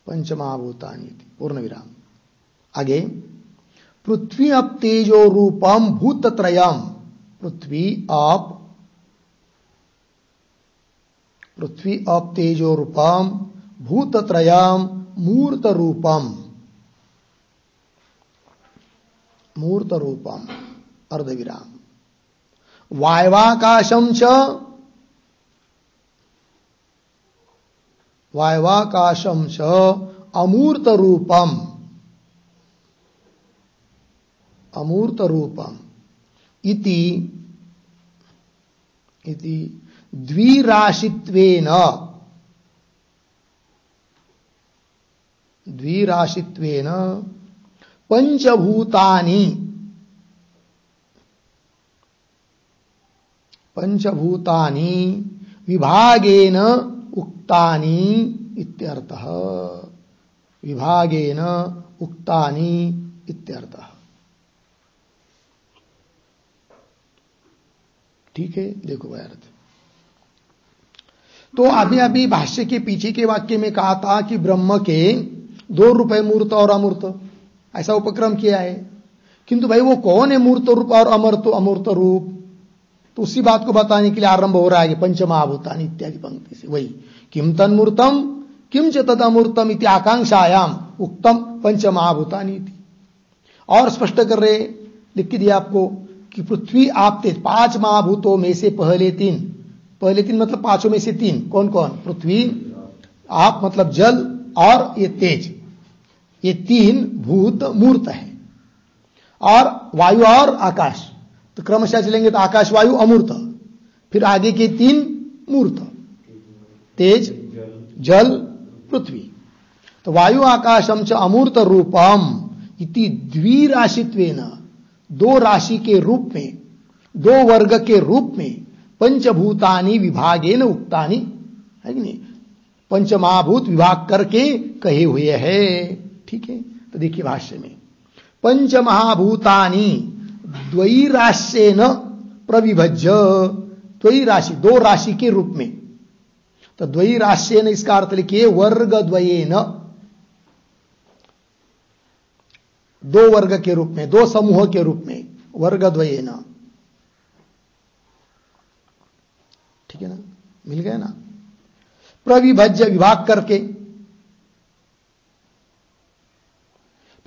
पंच महाभूतानि इति पूर्ण विराम। आगे पृथ्वी अप तेजो रूपम भूतत्रयम, पृथ्वी अप तेजो रूपम भूतत्रयम मूर्त रूपम, मूर्त रूपम अर्धविराम। वायवाकाशम च, वायवाकाशम च अमूर्त रूपम, अमूर्त रूपम इति, इति द्विराशित्वेन, द्विराशित्वेन पंचभूतानि, पंचभूतानि विभागेन उक्तानि इत्यर्थः, विभागेन उक्तानि इत्यर्थः। ठीक है, देखो भाई अर्थ। तो अभी अभी भाष्य के पीछे के वाक्य में कहा था कि ब्रह्म के दो रूप है, मूर्त और अमूर्त, ऐसा उपक्रम किया है। किंतु भाई वो कौन है मूर्त रूप और अमूर्त रूप, तो उसी बात को बताने के लिए आरंभ हो रहा है पंचमहाभूतानि इत्यादि पंक्ति से। वही किम तन्मूर्तम किम च तदमूर्तम इति आकांक्षायाम उक्तम पंचमहाभूतानि इति। और स्पष्ट कर रहे लिख के दिया आपको कि पृथ्वी आप तेज, 5 महाभूतों में से पहले तीन मतलब 5 में से 3 कौन कौन? पृथ्वी, आप मतलब जल और ये तेज, ये 3 भूत मूर्त है, और वायु और आकाश। तो क्रमशः चलेंगे तो आकाश वायु अमूर्त, फिर आगे के 3 मूर्त, तेज जल पृथ्वी। तो वायु आकाशम च अमूर्त रूपम इति द्विराशित्वेन, 2 राशि के रूप में, 2 वर्ग के रूप में पंचभूतानि विभागेन उक्तानि, है कि नहीं? पंचमहाभूत विभाग करके कहे हुए हैं। ठीक है, तो देखिए भाष्य में पंचमहाभूतानि द्वैराश्येन प्रविभज्य, द्वैराशि 2 राशि के रूप में। तो द्वैराश्येन इसका अर्थ लिखिए वर्ग द्वयेन, 2 वर्ग के रूप में, 2 समूह के रूप में, वर्ग द्वयेन। ठीक है ना, मिल गया ना? प्रविभज्य विभाग करके।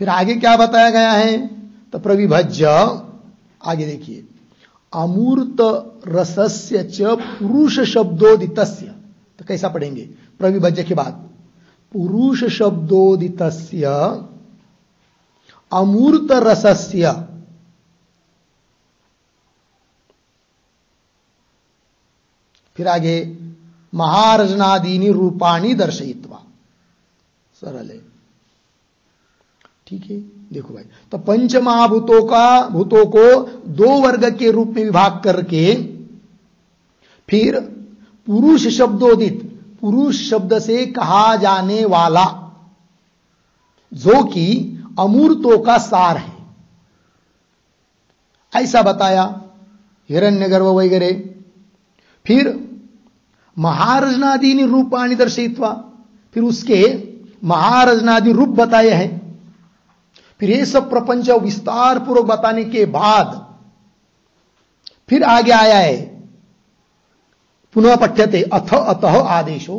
फिर आगे क्या बताया गया है? तो प्रविभज्य, आगे देखिए, अमूर्त रसस्य च पुरुष शब्दोदितस्य। तो कैसा पढ़ेंगे? प्रविभज्य के बाद पुरुष शब्दोदितस्य अमूर्त रसस्य, फिर आगे महारजनादीनि रूपाणि दर्शयित्वा, सरल है। ठीक है, देखो भाई, तो पंचमहाभूतों को 2 वर्ग के रूप में विभाग करके, फिर पुरुष शब्दोदित, पुरुष शब्द से कहा जाने वाला, जो कि अमूर्तों का सार है, ऐसा बताया, हिरण्यगर्भ वगैरह। फिर महारजनादीनि रूपाणि दर्शयित्वा, फिर उसके महारजनादि रूप बताए हैं। फिर ये सब प्रपंच विस्तार पूर्वक बताने के बाद फिर आगे आया है पुनः पठ्यते अथ अतः आदेशो,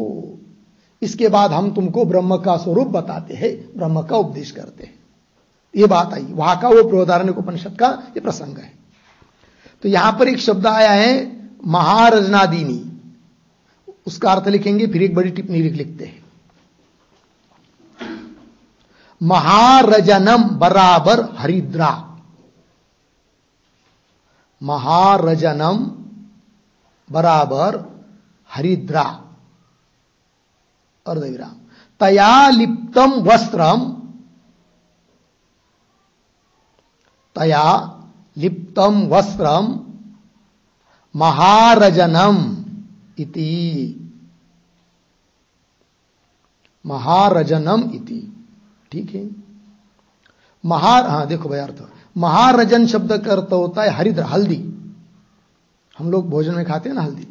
इसके बाद हम तुमको ब्रह्म का स्वरूप बताते हैं, ब्रह्म का उपदेश करते हैं। ये बात आई, वहां का वो बृहदारण्यकोपनिषद का ये प्रसंग है। तो यहां पर एक शब्द आया है महारजनादीनि, उसका अर्थ लिखेंगे, फिर एक बड़ी टिप्पणी लिखते हैं। महारजनम बराबर हरिद्रा, महारजनम बराबर हरिद्रा, अर्धविराम, तया लिप्तम वस्त्रम, तया लिप्तम वस्त्रम महारजनम इति, महारजनम इति। ठीक है, हाँ देखो भाई, अर्थ महारजन शब्द का अर्थ होता है हरिद्र, हल्दी। हम लोग भोजन में खाते हैं ना हल्दी।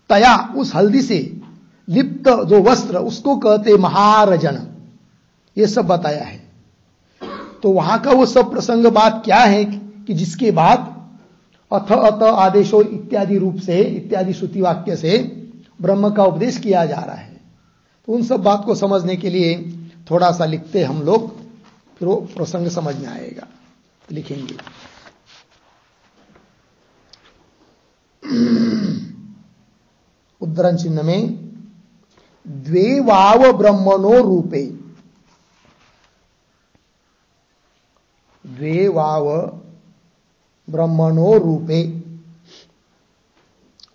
तया, उस हल्दी से, लिप्त जो वस्त्र, उसको कहते महारजन। ये सब बताया है। तो वहां का वो सब प्रसंग बात क्या है कि जिसके बाद अथ अत आदेशो इत्यादि रूप से, इत्यादि श्रुति वाक्य से ब्रह्म का उपदेश किया जा रहा है। तो उन सब बात को समझने के लिए थोड़ा सा लिखते हम लोग, फिर वो प्रसंग समझ में आएगा। लिखेंगे उद्धरण चिन्ह में द्वे वाव ब्रह्मणो रूपे, द्वे वाव ब्रह्मणो रूपे,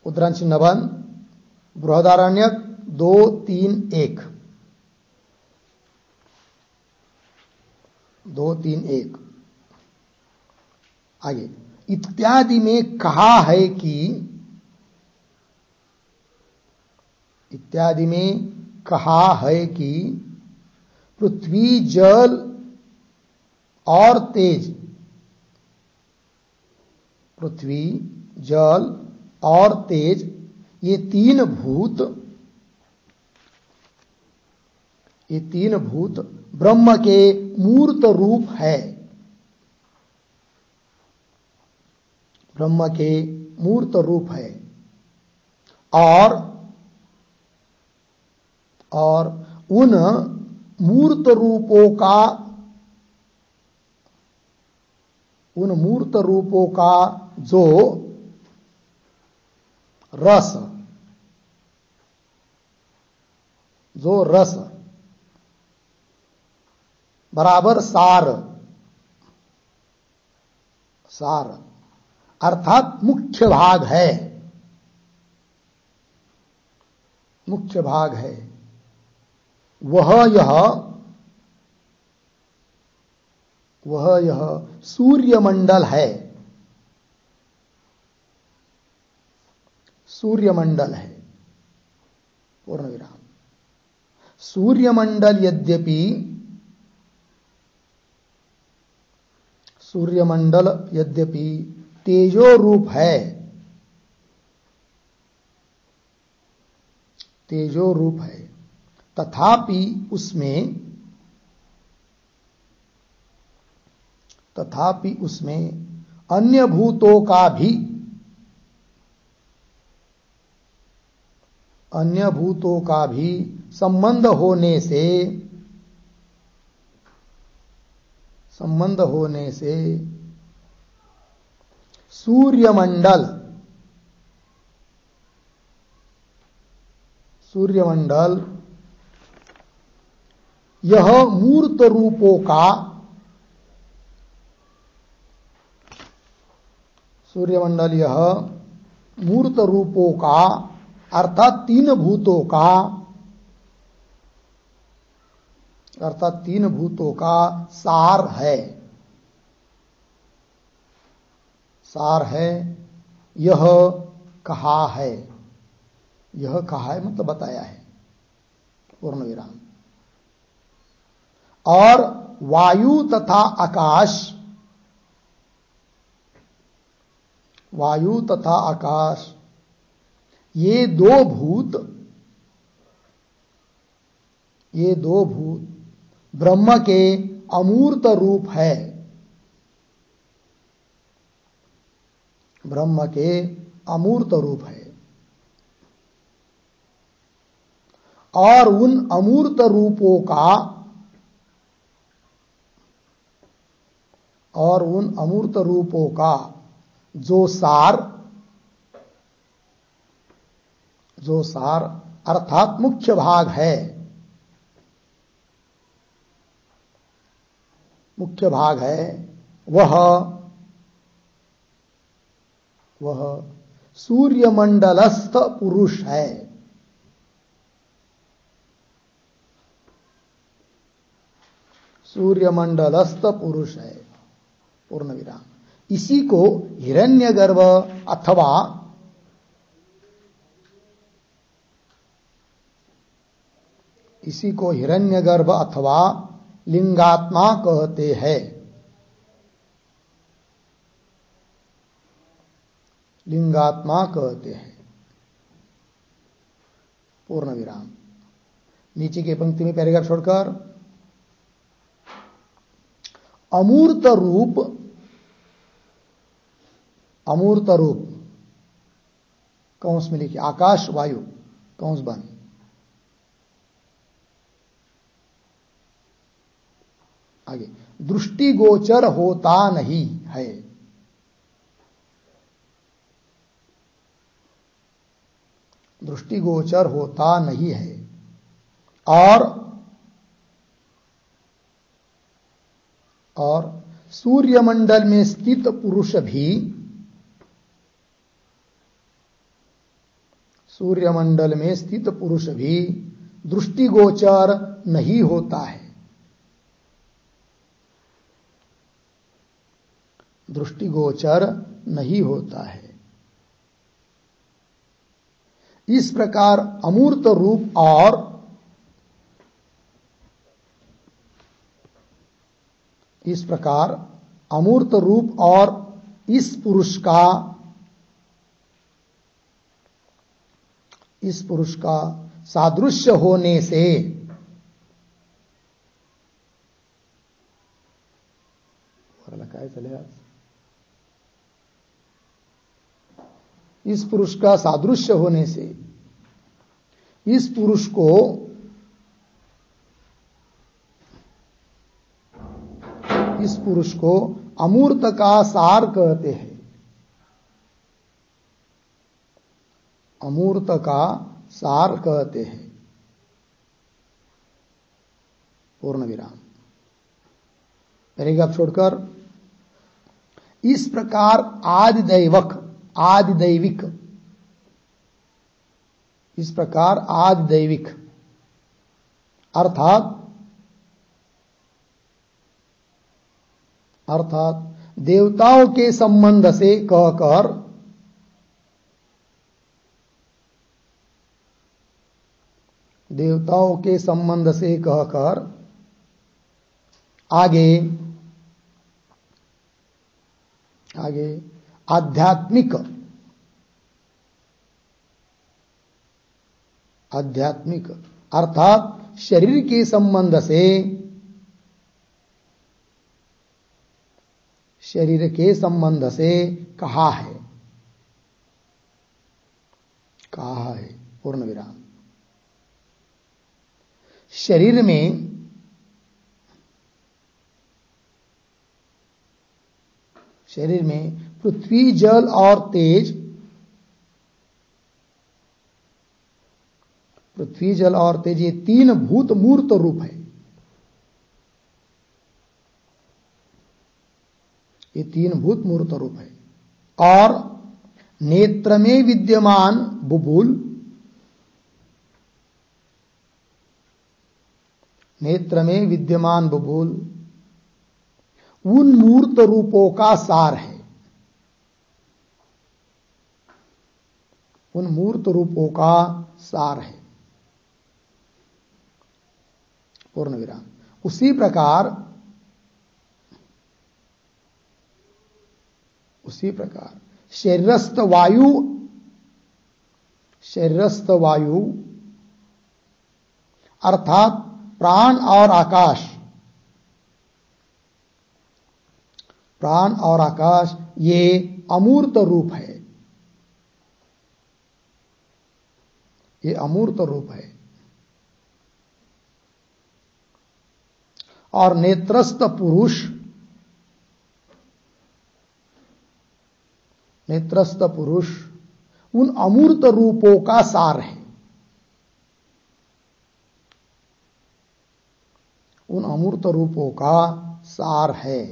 उद्धरण चिन्ह बंद, बृहदारण्यक 2-3-1, 2-3-1। आगे इत्यादि में कहा है कि, इत्यादि में कहा है कि पृथ्वी जल और तेज, पृथ्वी जल और तेज, ये 3 भूत, ये 3 भूत ब्रह्म के मूर्त रूप है, ब्रह्म के मूर्त रूप है। और उन मूर्त रूपों का उन मूर्त रूपों का जो रस, बराबर सार अर्थात मुख्य भाग है, वह यह सूर्यमंडल है। पूर्ण विराम। सूर्यमंडल यद्यपि तेजो रूप है, तथापि उसमें अन्य भूतों का भी संबंध होने से सूर्यमंडल यह मूर्त रूपों का अर्थात तीन भूतों का सार है। यह कहा है मतलब बताया है। पूर्ण विराम। और वायु तथा आकाश ये दो भूत ब्रह्म के अमूर्त रूप है। और उन अमूर्त रूपों का जो सार अर्थात मुख्य भाग है, वह सूर्यमंडलस्थ पुरुष है। पूर्ण विराम। इसी को हिरण्यगर्भ अथवा लिंगात्मा कहते हैं। पूर्ण विराम। नीचे की पंक्ति में पैराग्राफ छोड़कर अमूर्त रूप कौंस में लिखिए आकाश वायु कौंस बंद। आगे दृष्टिगोचर होता नहीं है। और सूर्यमंडल में स्थित पुरुष भी दृष्टिगोचर नहीं होता है। इस प्रकार अमूर्त रूप और इस पुरुष का सादृश्य होने से इस पुरुष को अमूर्त का सार कहते हैं। अमूर्त का सार कहते हैं। पूर्ण विराम। पैराग्राफ छोड़कर इस प्रकार आदिदैवक आदिदैविक, इस प्रकार आदिदैविक अर्थात देवताओं के संबंध से कहकर देवताओं के संबंध से कहकर आगे आगे आध्यात्मिक आध्यात्मिक अर्थात शरीर के संबंध से, शरीर के संबंध से कहा है, कहा है। पूर्ण विराम। शरीर में पृथ्वी, जल और तेज, पृथ्वी जल और तेज ये तीन भूत मूर्त रूप है। ये तीन भूत मूर्त रूप है। और नेत्र में विद्यमान बुबुल, नेत्र में विद्यमान बुबुल उन मूर्त रूपों का सार है। उन मूर्त रूपों का सार है। पूर्ण विराम। उसी प्रकार शरीरस्थ वायु अर्थात प्राण और आकाश, प्राण और आकाश ये अमूर्त रूप है। ये अमूर्त रूप है। और नेत्रस्थ पुरुष, नेत्रस्थ पुरुष उन अमूर्त रूपों का सार है। उन अमूर्त रूपों का सार है।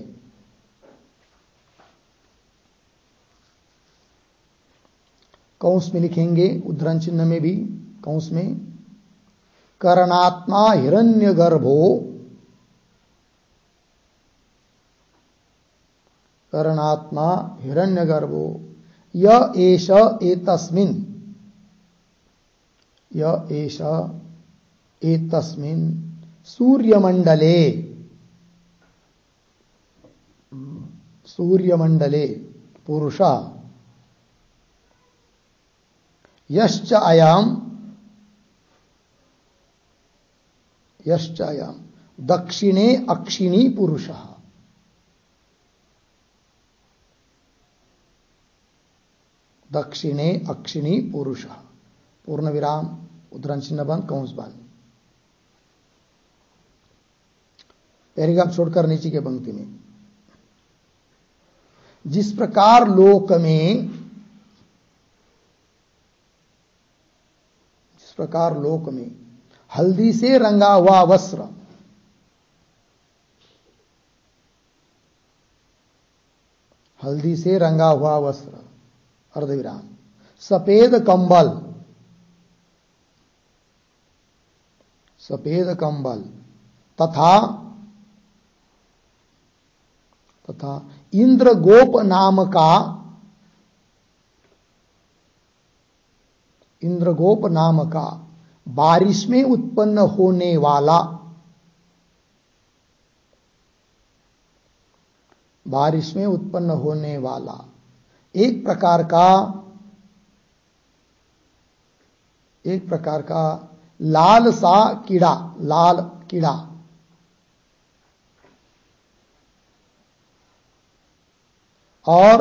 कौंस में लिखेंगे, उद्धरण चिन्ह में भी कौंस में, करणात्मा हिरण्यगर्भो, करणात्मा हिरण्यगर्भो य एष एतस्मिन्, य एष एतस्मिन् सूर्यमंडले, सूर्यमंडले पुरुषः यश्च अयम्, यश्च अयम् दक्षिणे अक्षिणी पुरुषः, दक्षिणे अक्षिणी पुरुषः। पूर्ण विराम। उद्धरण चिन्ह बंद, कौंस बंद। पैराग्राफ छोड़कर नीचे के पंक्ति में, जिस प्रकार लोक में, जिस प्रकार लोक में हल्दी से रंगा हुआ वस्त्र, हल्दी से रंगा हुआ वस्त्र, अर्धविराम, सफेद कंबल, सफेद कंबल तथा तथा इंद्रगोप नाम का, इंद्रगोप नाम का बारिश में उत्पन्न होने वाला, बारिश में उत्पन्न होने वाला एक प्रकार का लाल सा कीड़ा, लाल कीड़ा, और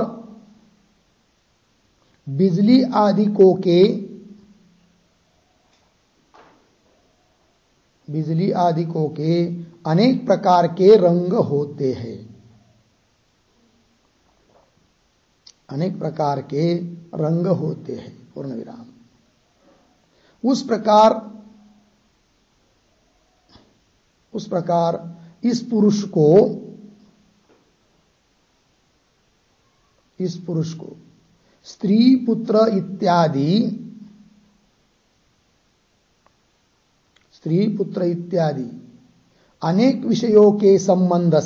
बिजली आदि को के, बिजली आदि को के अनेक प्रकार के रंग होते हैं। अनेक प्रकार के रंग होते हैं, पूर्ण विराम। उस प्रकार इस पुरुष को स्त्री पुत्र इत्यादि अनेक विषयों के संबंध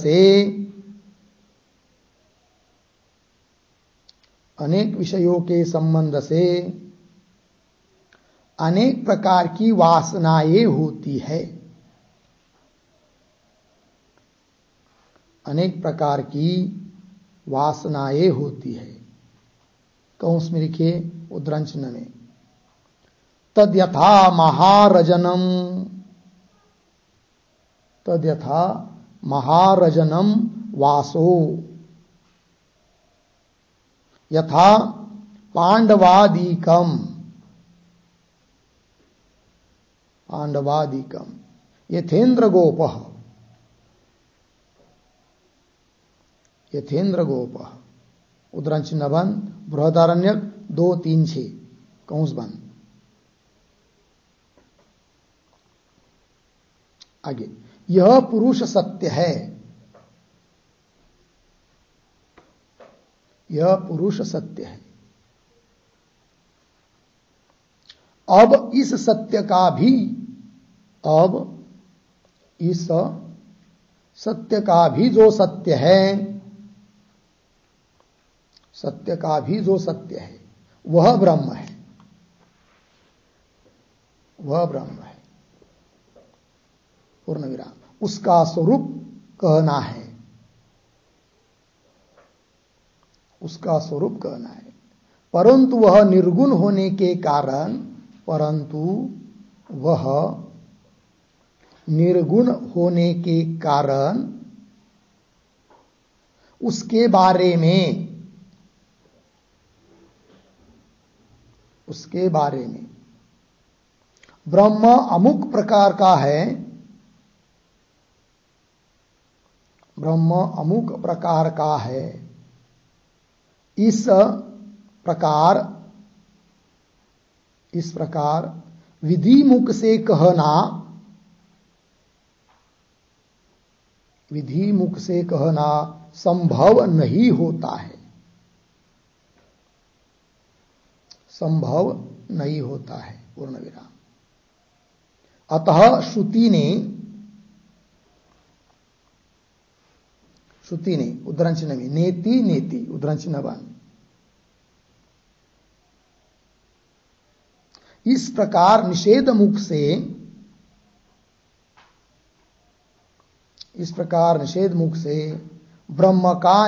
से अनेक प्रकार की वासनाएं होती है। अनेक प्रकार की वासनाएं होती है। कौंस में लिखिए उद्धरण चिन्ह में, तद्यथा महारजनम वासो यथा पांडवादिकम यथेन्द्र गोप उद्धरण चिन्ह बंद, बृहदारण्यक 2-3-6 कौंस बंद। आगे, यह पुरुष सत्य है, यह पुरुष सत्य है। अब इस सत्य का भी जो सत्य है वह ब्रह्म है, पूर्ण विराम। उसका स्वरूप कहना है, परंतु वह निर्गुण होने के कारण उसके बारे में ब्रह्म अमुक प्रकार का है, इस प्रकार विधि मुख से कहना संभव नहीं होता है, पूर्ण विराम। अतः श्रुति ने उद्धरण चिन्ह में नेति उद्धरण चिन्ह बंद, इस प्रकार निषेध मुख से ब्रह्म का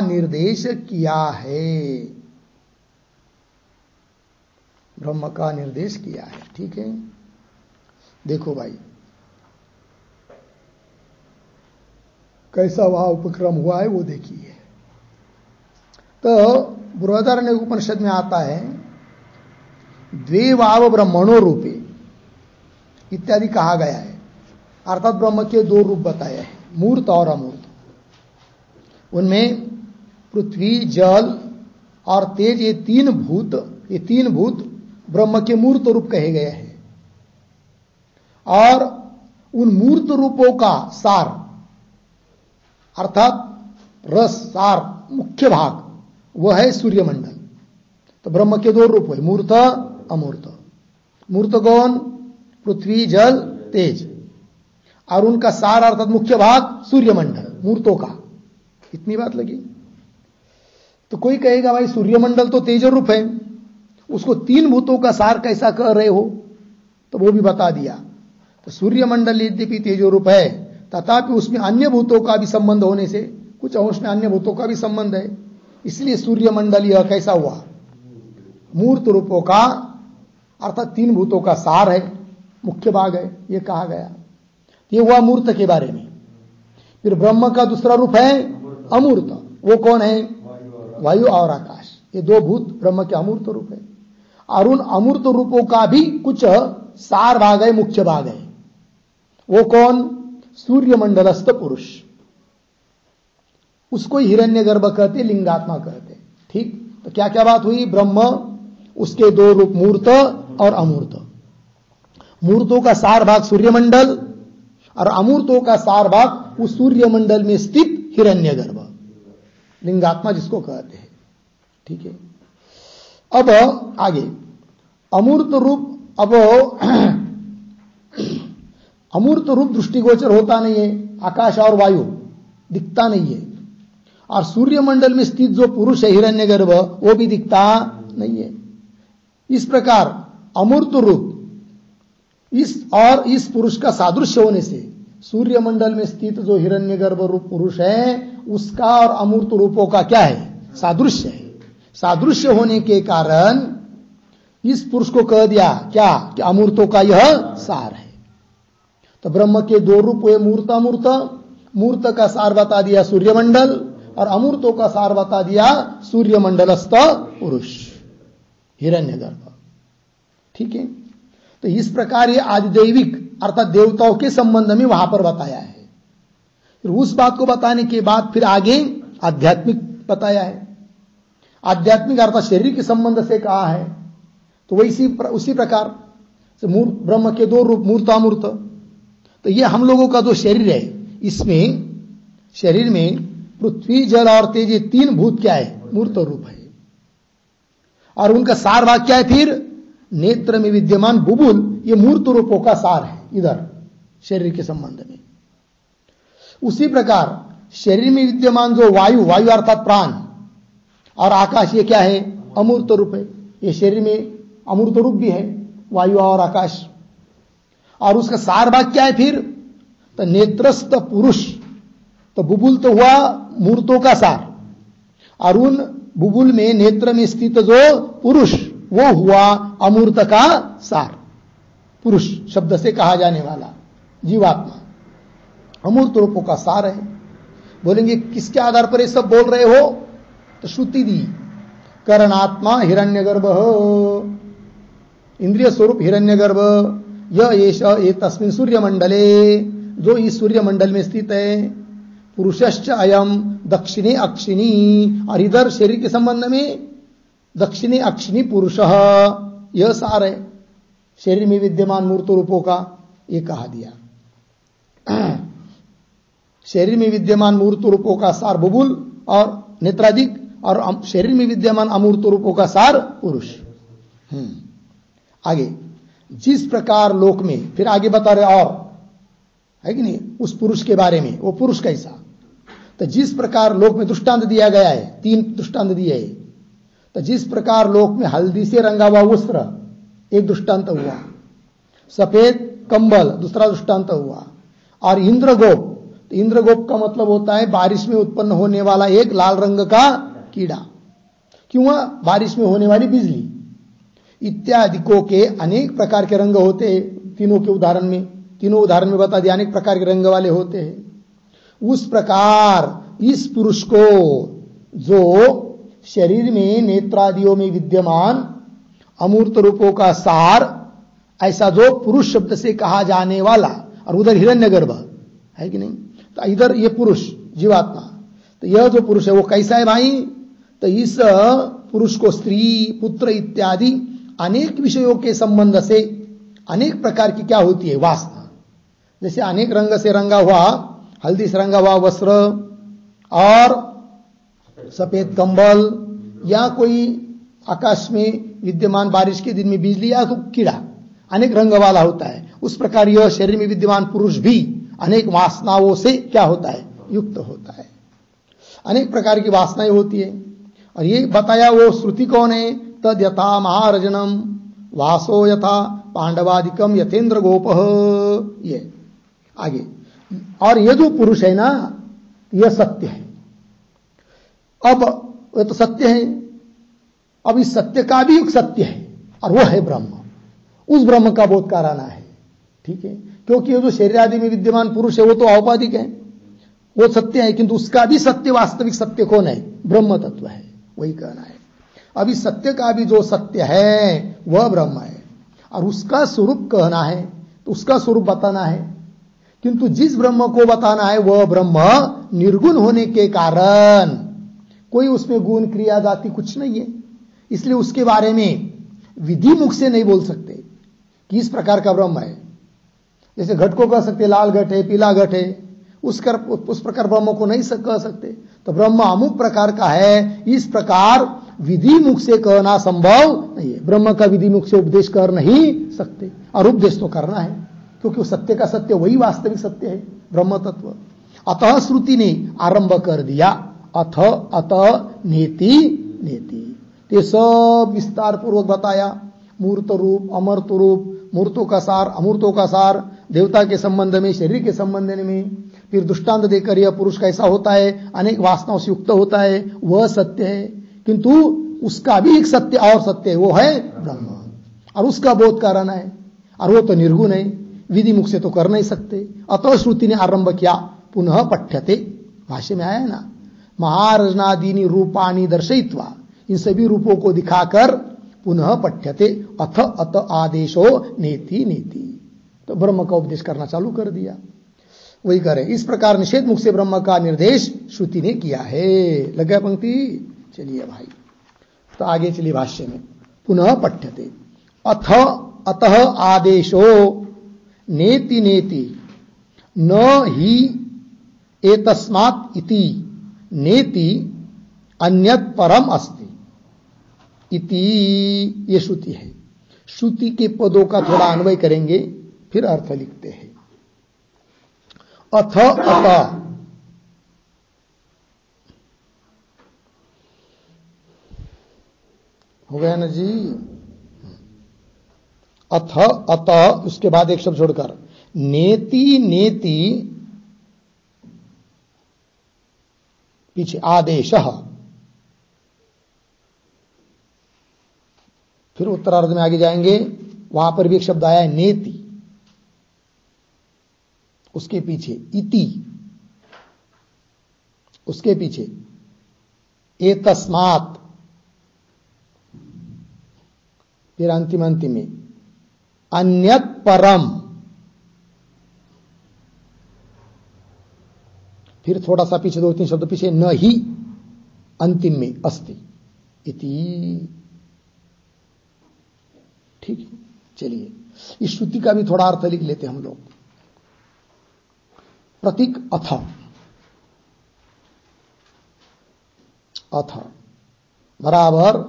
निर्देश किया है। ठीक है, देखो भाई कैसा वहां उपक्रम हुआ है वो देखिए। तो बृहदारण्य उपनिषद में आता है, द्वे वाव ब्रह्मणो रूपे इत्यादि कहा गया है, अर्थात ब्रह्म के 2 रूप बताए हैं, मूर्त और अमूर्त। उनमें पृथ्वी, जल और तेज, ये तीन भूत ब्रह्म के मूर्त रूप कहे गए हैं। और उन मूर्त रूपों का सार अर्थात रस, सार, मुख्य भाग वह है सूर्यमंडल। तो ब्रह्म के 2 रूप है, मूर्त अमूर्त। मूर्त कौन? पृथ्वी, जल, तेज, और उनका सार अर्थात मुख्य भाग सूर्यमंडल, मूर्तों का। इतनी बात लगी। तो कोई कहेगा भाई सूर्यमंडल तो तेज रूप है, उसको 3 भूतों का सार कैसा कह रहे हो? तो वो भी बता दिया। तो सूर्यमंडल यद्यपि तेजो रूप है, तथापि उसमें अन्य भूतों का भी संबंध होने से कुछ अंश में अन्य भूतों का भी संबंध है, इसलिए सूर्यमंडल यह कैसा हुआ? मूर्त रूपों का अर्थात 3 भूतों का सार है, मुख्य भाग है, यह कहा गया। ये हुआ मूर्त के बारे में। फिर ब्रह्म का दूसरा रूप है अमूर्त। वो कौन है? वायु और आकाश। ये 2 भूत ब्रह्म के अमूर्त रूप है। और उन अमूर्त रूपों का भी कुछ सार भाग है, मुख्य भाग है। वो कौन? सूर्यमंडलस्थ पुरुष। उसको हिरण्यगर्भ कहते, लिंगात्मा कहते। ठीक, तो क्या क्या बात हुई? ब्रह्म, उसके दो रूप मूर्त और अमूर्त। मूर्तों का सार भाग सूर्यमंडल और अमूर्तों का सार भाग उस सूर्यमंडल में स्थित हिरण्यगर्भ, लिंगात्मा जिसको कहते हैं। ठीक है, अब आगे अमूर्त रूप, अब अमूर्त रूप दृष्टिगोचर होता नहीं है, आकाश और वायु दिखता नहीं है, और सूर्यमंडल में स्थित जो पुरुष है हिरण्यगर्भ वो भी दिखता नहीं है। इस प्रकार अमूर्त रूप इस पुरुष का सादृश्य होने से सूर्यमंडल में स्थित जो हिरण्यगर्भ रूप पुरुष है उसका और अमूर्त रूपों का क्या है? सादृश्य है। सादृश्य होने के कारण इस पुरुष को कह दिया क्या कि अमूर्तों का यह सार है। तो ब्रह्म के दो रूप हुए मूर्त अमूर्त। मूर्त का सार बता दिया सूर्यमंडल और अमूर्तों का सार बता दिया सूर्यमंडलस्थ पुरुष हिरण्यगर्भ। ठीक है, तो इस प्रकार ये आदिदैविक अर्थात देवताओं के संबंध में वहां पर बताया है। फिर उस बात को बताने के बाद फिर आगे आध्यात्मिक बताया है। आध्यात्मिक अर्थात शरीर के संबंध से कहा है, तो वैसी उसी प्रकार से ब्रह्म के दो रूप मूर्त अमूर्त। तो ये हम लोगों का जो शरीर है, इसमें शरीर में पृथ्वी जल और तेज ये तीन भूत क्या है? मूर्त रूप है। और उनका सार भाग क्या है? फिर नेत्र में विद्यमान बुबुल ये मूर्त रूपों का सार है इधर शरीर के संबंध में। उसी प्रकार शरीर में विद्यमान जो वायु, वायु अर्थात प्राण, और आकाश ये क्या है? अमूर्त रूप है। ये शरीर में अमूर्त रूप भी है वायु और आकाश। और उसका सार भाग क्या है फिर? तो नेत्रस्थ पुरुष, तो बुबुल तो हुआ मूर्तों का सार, और उन बुबुल में नेत्र में स्थित जो पुरुष वो हुआ अमूर्त का सार। पुरुष शब्द से कहा जाने वाला जीवात्मा अमूर्त रूपों का सार है। बोलेंगे किसके आधार पर ये सब बोल रहे हो? तो श्रुति दी, करणात्मा हिरण्यगर्भ, इंद्रिय स्वरूप हिरण्यगर्भ, ये तस्मिन् सूर्यमंडले, जो इस सूर्यमंडल में स्थित है। पुरुषश्च अयम दक्षिणे अक्षिणी, और इधर शरीर के संबंध में दक्षिणे अक्षिणी पुरुष, यह सार है शरीर में विद्यमान मूर्त रूपों का। ये कहा दिया शरीर में विद्यमान मूर्त रूपों का सार बुबुल और नेत्रादिक, और शरीर में विद्यमान अमूर्त रूपों का सार पुरुष। आगे जिस प्रकार लोक में, फिर आगे बता रहे और है कि नहीं उस पुरुष के बारे में, वो पुरुष कैसा। तो जिस प्रकार लोक में दृष्टांत दिया गया है, तीन दृष्टांत दिए है। तो जिस प्रकार लोक में हल्दी से रंगा हुआ वस्त्र एक दृष्टांत हुआ, सफेद कंबल दूसरा दृष्टांत हुआ, और इंद्रगोप, तो इंद्रगोप का मतलब होता है बारिश में उत्पन्न होने वाला एक लाल रंग का कीड़ा, क्यों? बारिश में होने वाली बिजली इत्यादिकों के अनेक प्रकार के रंग होते हैं। तीनों उदाहरण में बता दिया अनेक प्रकार के रंग वाले होते हैं। उस प्रकार इस पुरुष को जो शरीर में नेत्रादियों में विद्यमान अमूर्त रूपों का सार, ऐसा जो पुरुष शब्द से कहा जाने वाला, और उधर हिरण्यगर्भ है कि नहीं, तो इधर ये पुरुष जीवात्मा, तो यह जो पुरुष है वो कैसा है भाई? तो इस पुरुष को स्त्री पुत्र इत्यादि अनेक विषयों के संबंध से अनेक प्रकार की क्या होती है? वासना। जैसे अनेक रंग से रंगा हुआ, हल्दी से रंगा हुआ वस्त्र और सफेद कंबल, या कोई आकाश में विद्यमान बारिश के दिन में बिजली, या तो कीड़ा अनेक रंग वाला होता है। उस प्रकार यह शरीर में विद्यमान पुरुष भी अनेक वासनाओं से क्या होता है? युक्त होता है। अनेक प्रकार की वासनाएं होती है। और ये बताया वो श्रुति कौन है? तद यथा महारजनम वासो यथा पांडवादिकम यथेन्द्र गोप। ये आगे, और ये जो पुरुष है ना, यह सत्य है। अब ये तो सत्य है, अब इस सत्य का भी एक सत्य है, और वह है ब्रह्म। उस ब्रह्म का बोध कराना है। ठीक है, क्योंकि ये जो शरीर आदि में विद्यमान पुरुष है वो तो औपाधिक है, वो सत्य है, किंतु उसका भी सत्य, वास्तविक सत्य कौन है? ब्रह्म तत्व है, वही कहना है। अभी सत्य का भी जो सत्य है वह ब्रह्म है, और उसका स्वरूप कहना है, तो उसका स्वरूप बताना है। किंतु जिस ब्रह्म को बताना है वह ब्रह्म निर्गुण होने के कारण कोई उसमें गुण क्रिया जाति कुछ नहीं है, इसलिए उसके बारे में विधि मुख से नहीं बोल सकते कि इस प्रकार का ब्रह्म है। जैसे घट को कह सकते लाल घट है, पीला घट है, उस प्रकार ब्रह्म को नहीं कह सकते। तो ब्रह्म अमुक प्रकार का है, इस प्रकार विधि मुख से कहना संभव नहीं है। ब्रह्म का विधि मुख से उपदेश कर नहीं सकते, और उपदेश तो करना है, क्योंकि वो सत्य का सत्य वही वास्तविक सत्य है, ब्रह्म तत्व। अतः श्रुति ने आरंभ कर दिया, अतः नेति नेति, ये सब विस्तार पूर्वक बताया। मूर्त रूप, अमूर्त रूप, मूर्तों का सार, अमूर्तों का सार, देवता के संबंध में, शरीर के संबंध में, फिर दृष्टांत देकर यह पुरुष कैसा होता है, अनेक वासनाओं से युक्त होता है, वह सत्य है, किंतु उसका भी एक सत्य और सत्य है, वो है ब्रह्म, और उसका बोध कराना है, और वो तो निर्गुण है, विधि मुख से तो कर नहीं सकते। अतः श्रुति ने आरंभ किया, पुनः पठ्यते, भाष्य में आया है ना, महारजनादीनी रूपाणी दर्शयित्वा, इन सभी रूपों को दिखाकर पुनः पठ्यते, अथ आदेशो नेति नेति, तो ब्रह्म का उपदेश करना चालू कर दिया। वही करे, इस प्रकार निषेध मुख से ब्रह्म का निर्देश श्रुति ने किया है। लग गया पंक्ति? चलिए भाई, तो आगे चलिए भाष्य में, पुनः पठ्यते, अतः आदेशो नेति नेति न ही एतस्मात् इति नेति अन्यत् परम अस्ति इति, ये श्रुति है। श्रुति के पदों का थोड़ा अन्वय करेंगे, फिर अर्थ लिखते हैं। अथ अतः, हो गया ना जी? अथ अतः, उसके बाद एक शब्द छोड़कर नेति नेति, पीछे आदेशः, फिर उत्तरार्ध में आगे जाएंगे, वहां पर भी एक शब्द आया है नेति, उसके पीछे इति, उसके पीछे एतस्मात्, फिर अंतिम में अन्यत् परम, फिर थोड़ा सा पीछे 2-3 शब्द पीछे न ही, अंतिम में अस्ति इति। ठीक है, चलिए इस श्रुति का भी थोड़ा अर्थ लिख लेते हैं हम लोग। प्रतीक अथ, अथ बराबर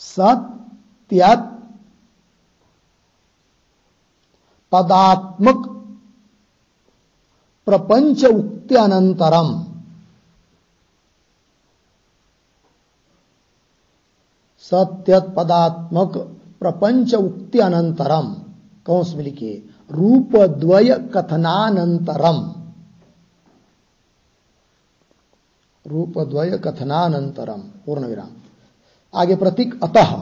सत्यात् पदात्मक प्रपंच उक्त्यनंतरम, सत्यत पदात्मक प्रपंच उक्त्यनंतरम, कौंस में लिखिए रूपद्वय कथनानंतरम, रूपद्वय कथनानंतरम, पूर्ण विराम। आगे प्रतीक अतः,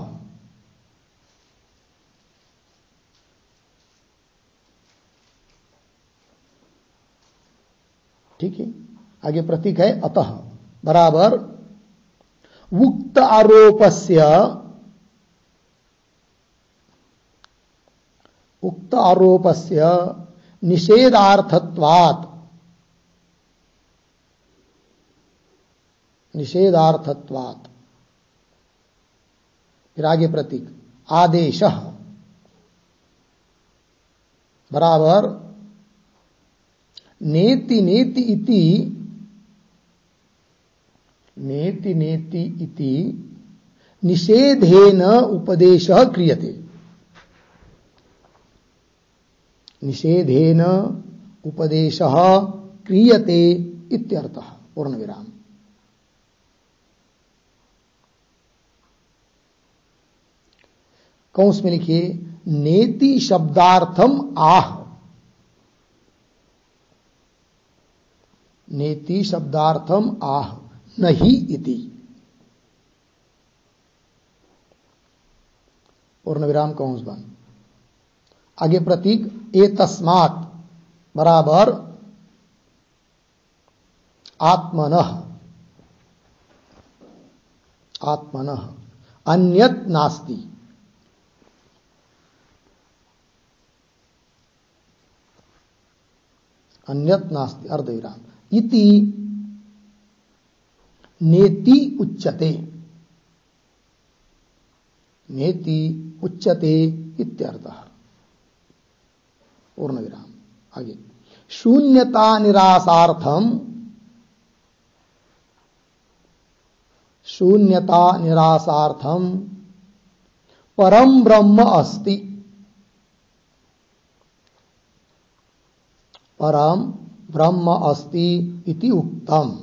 ठीक है, आगे प्रतीक है अतः बराबर उक्त आरोपस्य, उक्त आरोपस्य निषेधार्थत्वात्, निषेधार्थत्वात्, फिर आगे प्रतीक आदेशः बराबर नेति नेति इति, नेति नेति इति निषेधेन उपदेशः क्रियते, निषेधेन उपदेशः क्रियते इत्यर्थः, पूर्ण विराम। कौंस में लिखिए नेति शब्दार्थम आह, नेति शब्दार्थम आह नहीं इति, पूर्ण विराम कौंस बंद। आगे प्रतीक एतस्मात् बराबर आत्मनः, आत्मनः अन्यत् नास्ति, अन्यत् नास्ति अर्धविराम, इति नेति उच्यते, नेति उच्यते इत्यर्थः। पूर्ण विराम। आगे शून्यता निरासार्थम, शून्यता निरासार्थम परम ब्रह्म अस्ति, परम ब्रह्म अस्ति इति उक्तम,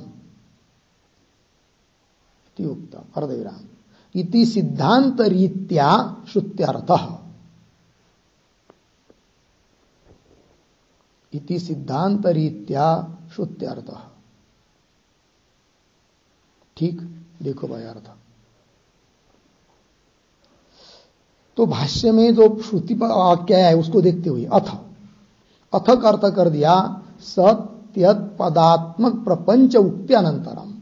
इति उक्तम अर्धविराम। इति सिद्धांत रीत्या श्रुत्यर्थः, इति सिद्धांत रीत्या श्रुत्यर्थः। ठीक, देखो भाई अर्थ। तो भाष्य में जो श्रुति वाक्य है उसको देखते हुए अथ, अथ का अर्थ कर दिया सत्यत पदात्मक प्रपंच उक्त्यानंतरम,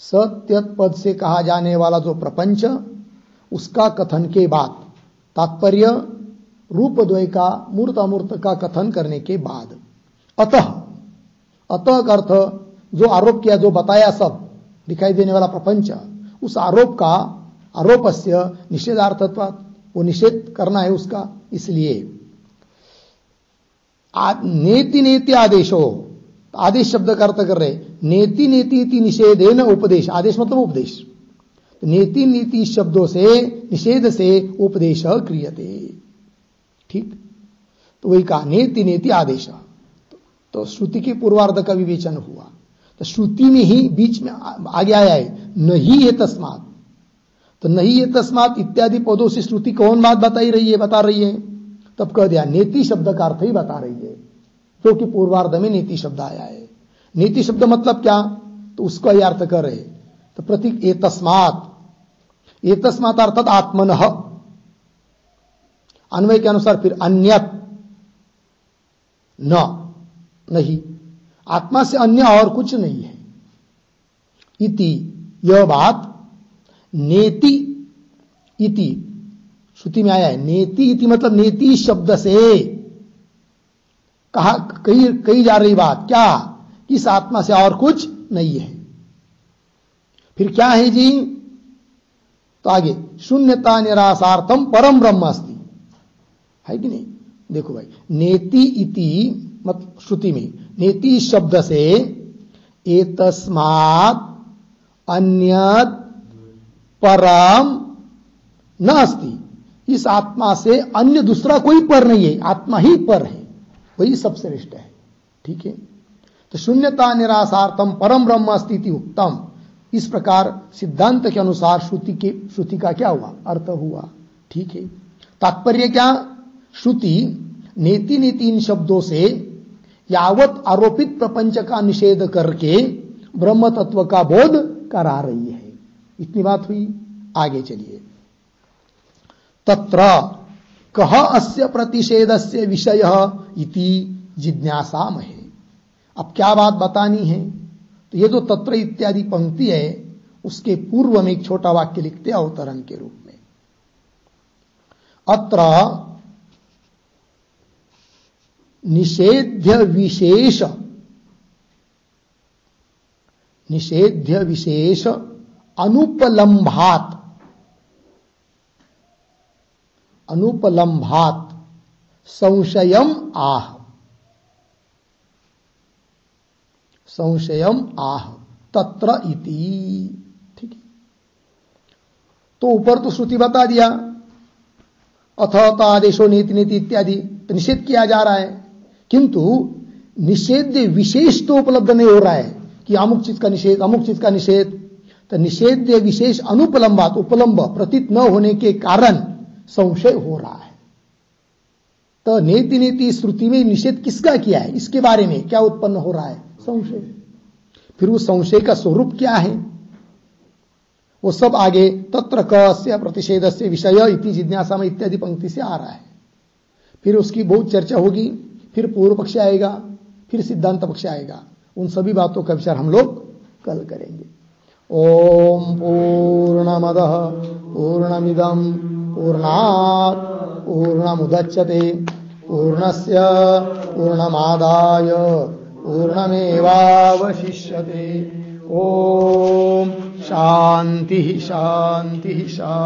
सत्यत पद से कहा जाने वाला जो प्रपंच उसका कथन के बाद, तात्पर्य रूप द्वय का मूर्त अमूर्त का कथन करने के बाद, अतः, अतः का अर्थ जो आरोप किया, जो बताया सब दिखाई देने वाला प्रपंच, उस आरोप का, आरोपस्य निषेधार्थत्वात्, वो निषेध करना है उसका, इसलिए नेति नेति आदेशो, आदेश शब्द का अर्थ कर रहे, नेति नेति इति निषेधेन उपदेश, आदेश मतलब उपदेश, नेति नीति शब्दों से, निषेध से उपदेश क्रियते। ठीक, तो वही कहा नेति नेति आदेश, तो श्रुति के पूर्वार्ध का विवेचन हुआ। तो श्रुति में ही बीच में आगे आया है नहीं ये तस्मात्, तो नहीं ये तस्मात् इत्यादि पदों से श्रुति कौन बात बताई रही है, बता रही है, तब कह दिया नेति शब्द का अर्थ ही बता रही है, क्योंकि पूर्वार्ध में नेति शब्द आया है। नेति शब्द मतलब क्या, तो उसका ही अर्थ कर रहे, तो प्रतीक एतस्मात्, एतस्मात् अर्थात आत्मनः, अन्वय के अनुसार फिर अन्यत न, नहीं, आत्मा से अन्य और कुछ नहीं है। इति, यह बात, नेति इति श्रुति में आया है, नेति इति मतलब नेति शब्द से कहा, कही जा रही बात क्या, इस आत्मा से और कुछ नहीं है। फिर क्या है जी, तो आगे शून्यता निरासार्थम परम ब्रह्म अस्ति, है कि नहीं। देखो भाई, नेति इति मतलब श्रुति में नेति शब्द से एतस्मात् अन्यत् परम न अस्ति, इस आत्मा से अन्य दूसरा कोई पर नहीं है, आत्मा ही पर है, वही सबसे श्रेष्ठ है। ठीक है, तो शून्यता निरासार्थम परम ब्रह्म अस्ति इति उक्तम, इस प्रकार सिद्धांत के अनुसार श्रुति का क्या हुआ, अर्थ हुआ। ठीक है, तात्पर्य क्या, श्रुति नेति नेति इन शब्दों से यावत आरोपित प्रपंच का निषेध करके ब्रह्म तत्व का बोध करा रही है। इतनी बात हुई। आगे चलिए, तत्र कह अस्य प्रतिषेधस्य विषयः इति जिज्ञासामहे। अब क्या बात बतानी है, तो ये जो तत्र इत्यादि पंक्ति है उसके पूर्व में एक छोटा वाक्य लिखते हैं अवतरण के रूप में, अत्र निषेध्य विशेष, निषेध्य विशेष अनुपलम्भात, अनुपलम्भात संशयम आह, संशयम आह तत्र इति। ठीक है, तो ऊपर तो श्रुति बता दिया, अथ आदेशो नीति नीति इत्यादि, तो निषेध किया जा रहा है, किंतु निषेध विशेष तो उपलब्ध नहीं हो रहा है कि अमुक चीज का निषेध, अमुक चीज का निषेध। तो निषेध विशेष अनुपलम्बात, उपलम्ब प्रतीत न होने के कारण संशय हो रहा है। तो नेति नेति श्रुति में निषेध किसका किया है, इसके बारे में क्या उत्पन्न हो रहा है, संशय। फिर उस संशय का स्वरूप क्या है, वो सब आगे तत्र कस्य प्रतिषेधस्य विषय इति जिज्ञासा में इत्यादि पंक्ति से आ रहा है। फिर उसकी बहुत चर्चा होगी, फिर पूर्व पक्ष आएगा, फिर सिद्धांत पक्ष आएगा। उन सभी बातों का विचार हम लोग कल करेंगे। ओम पूर्णमदः पूर्णमिदं पूर्णात् पूर्णमुदच्यते पूर्णस्य पूर्णमादाय पूर्णमेवावशिष्यते। ओम शांति शांति शांति।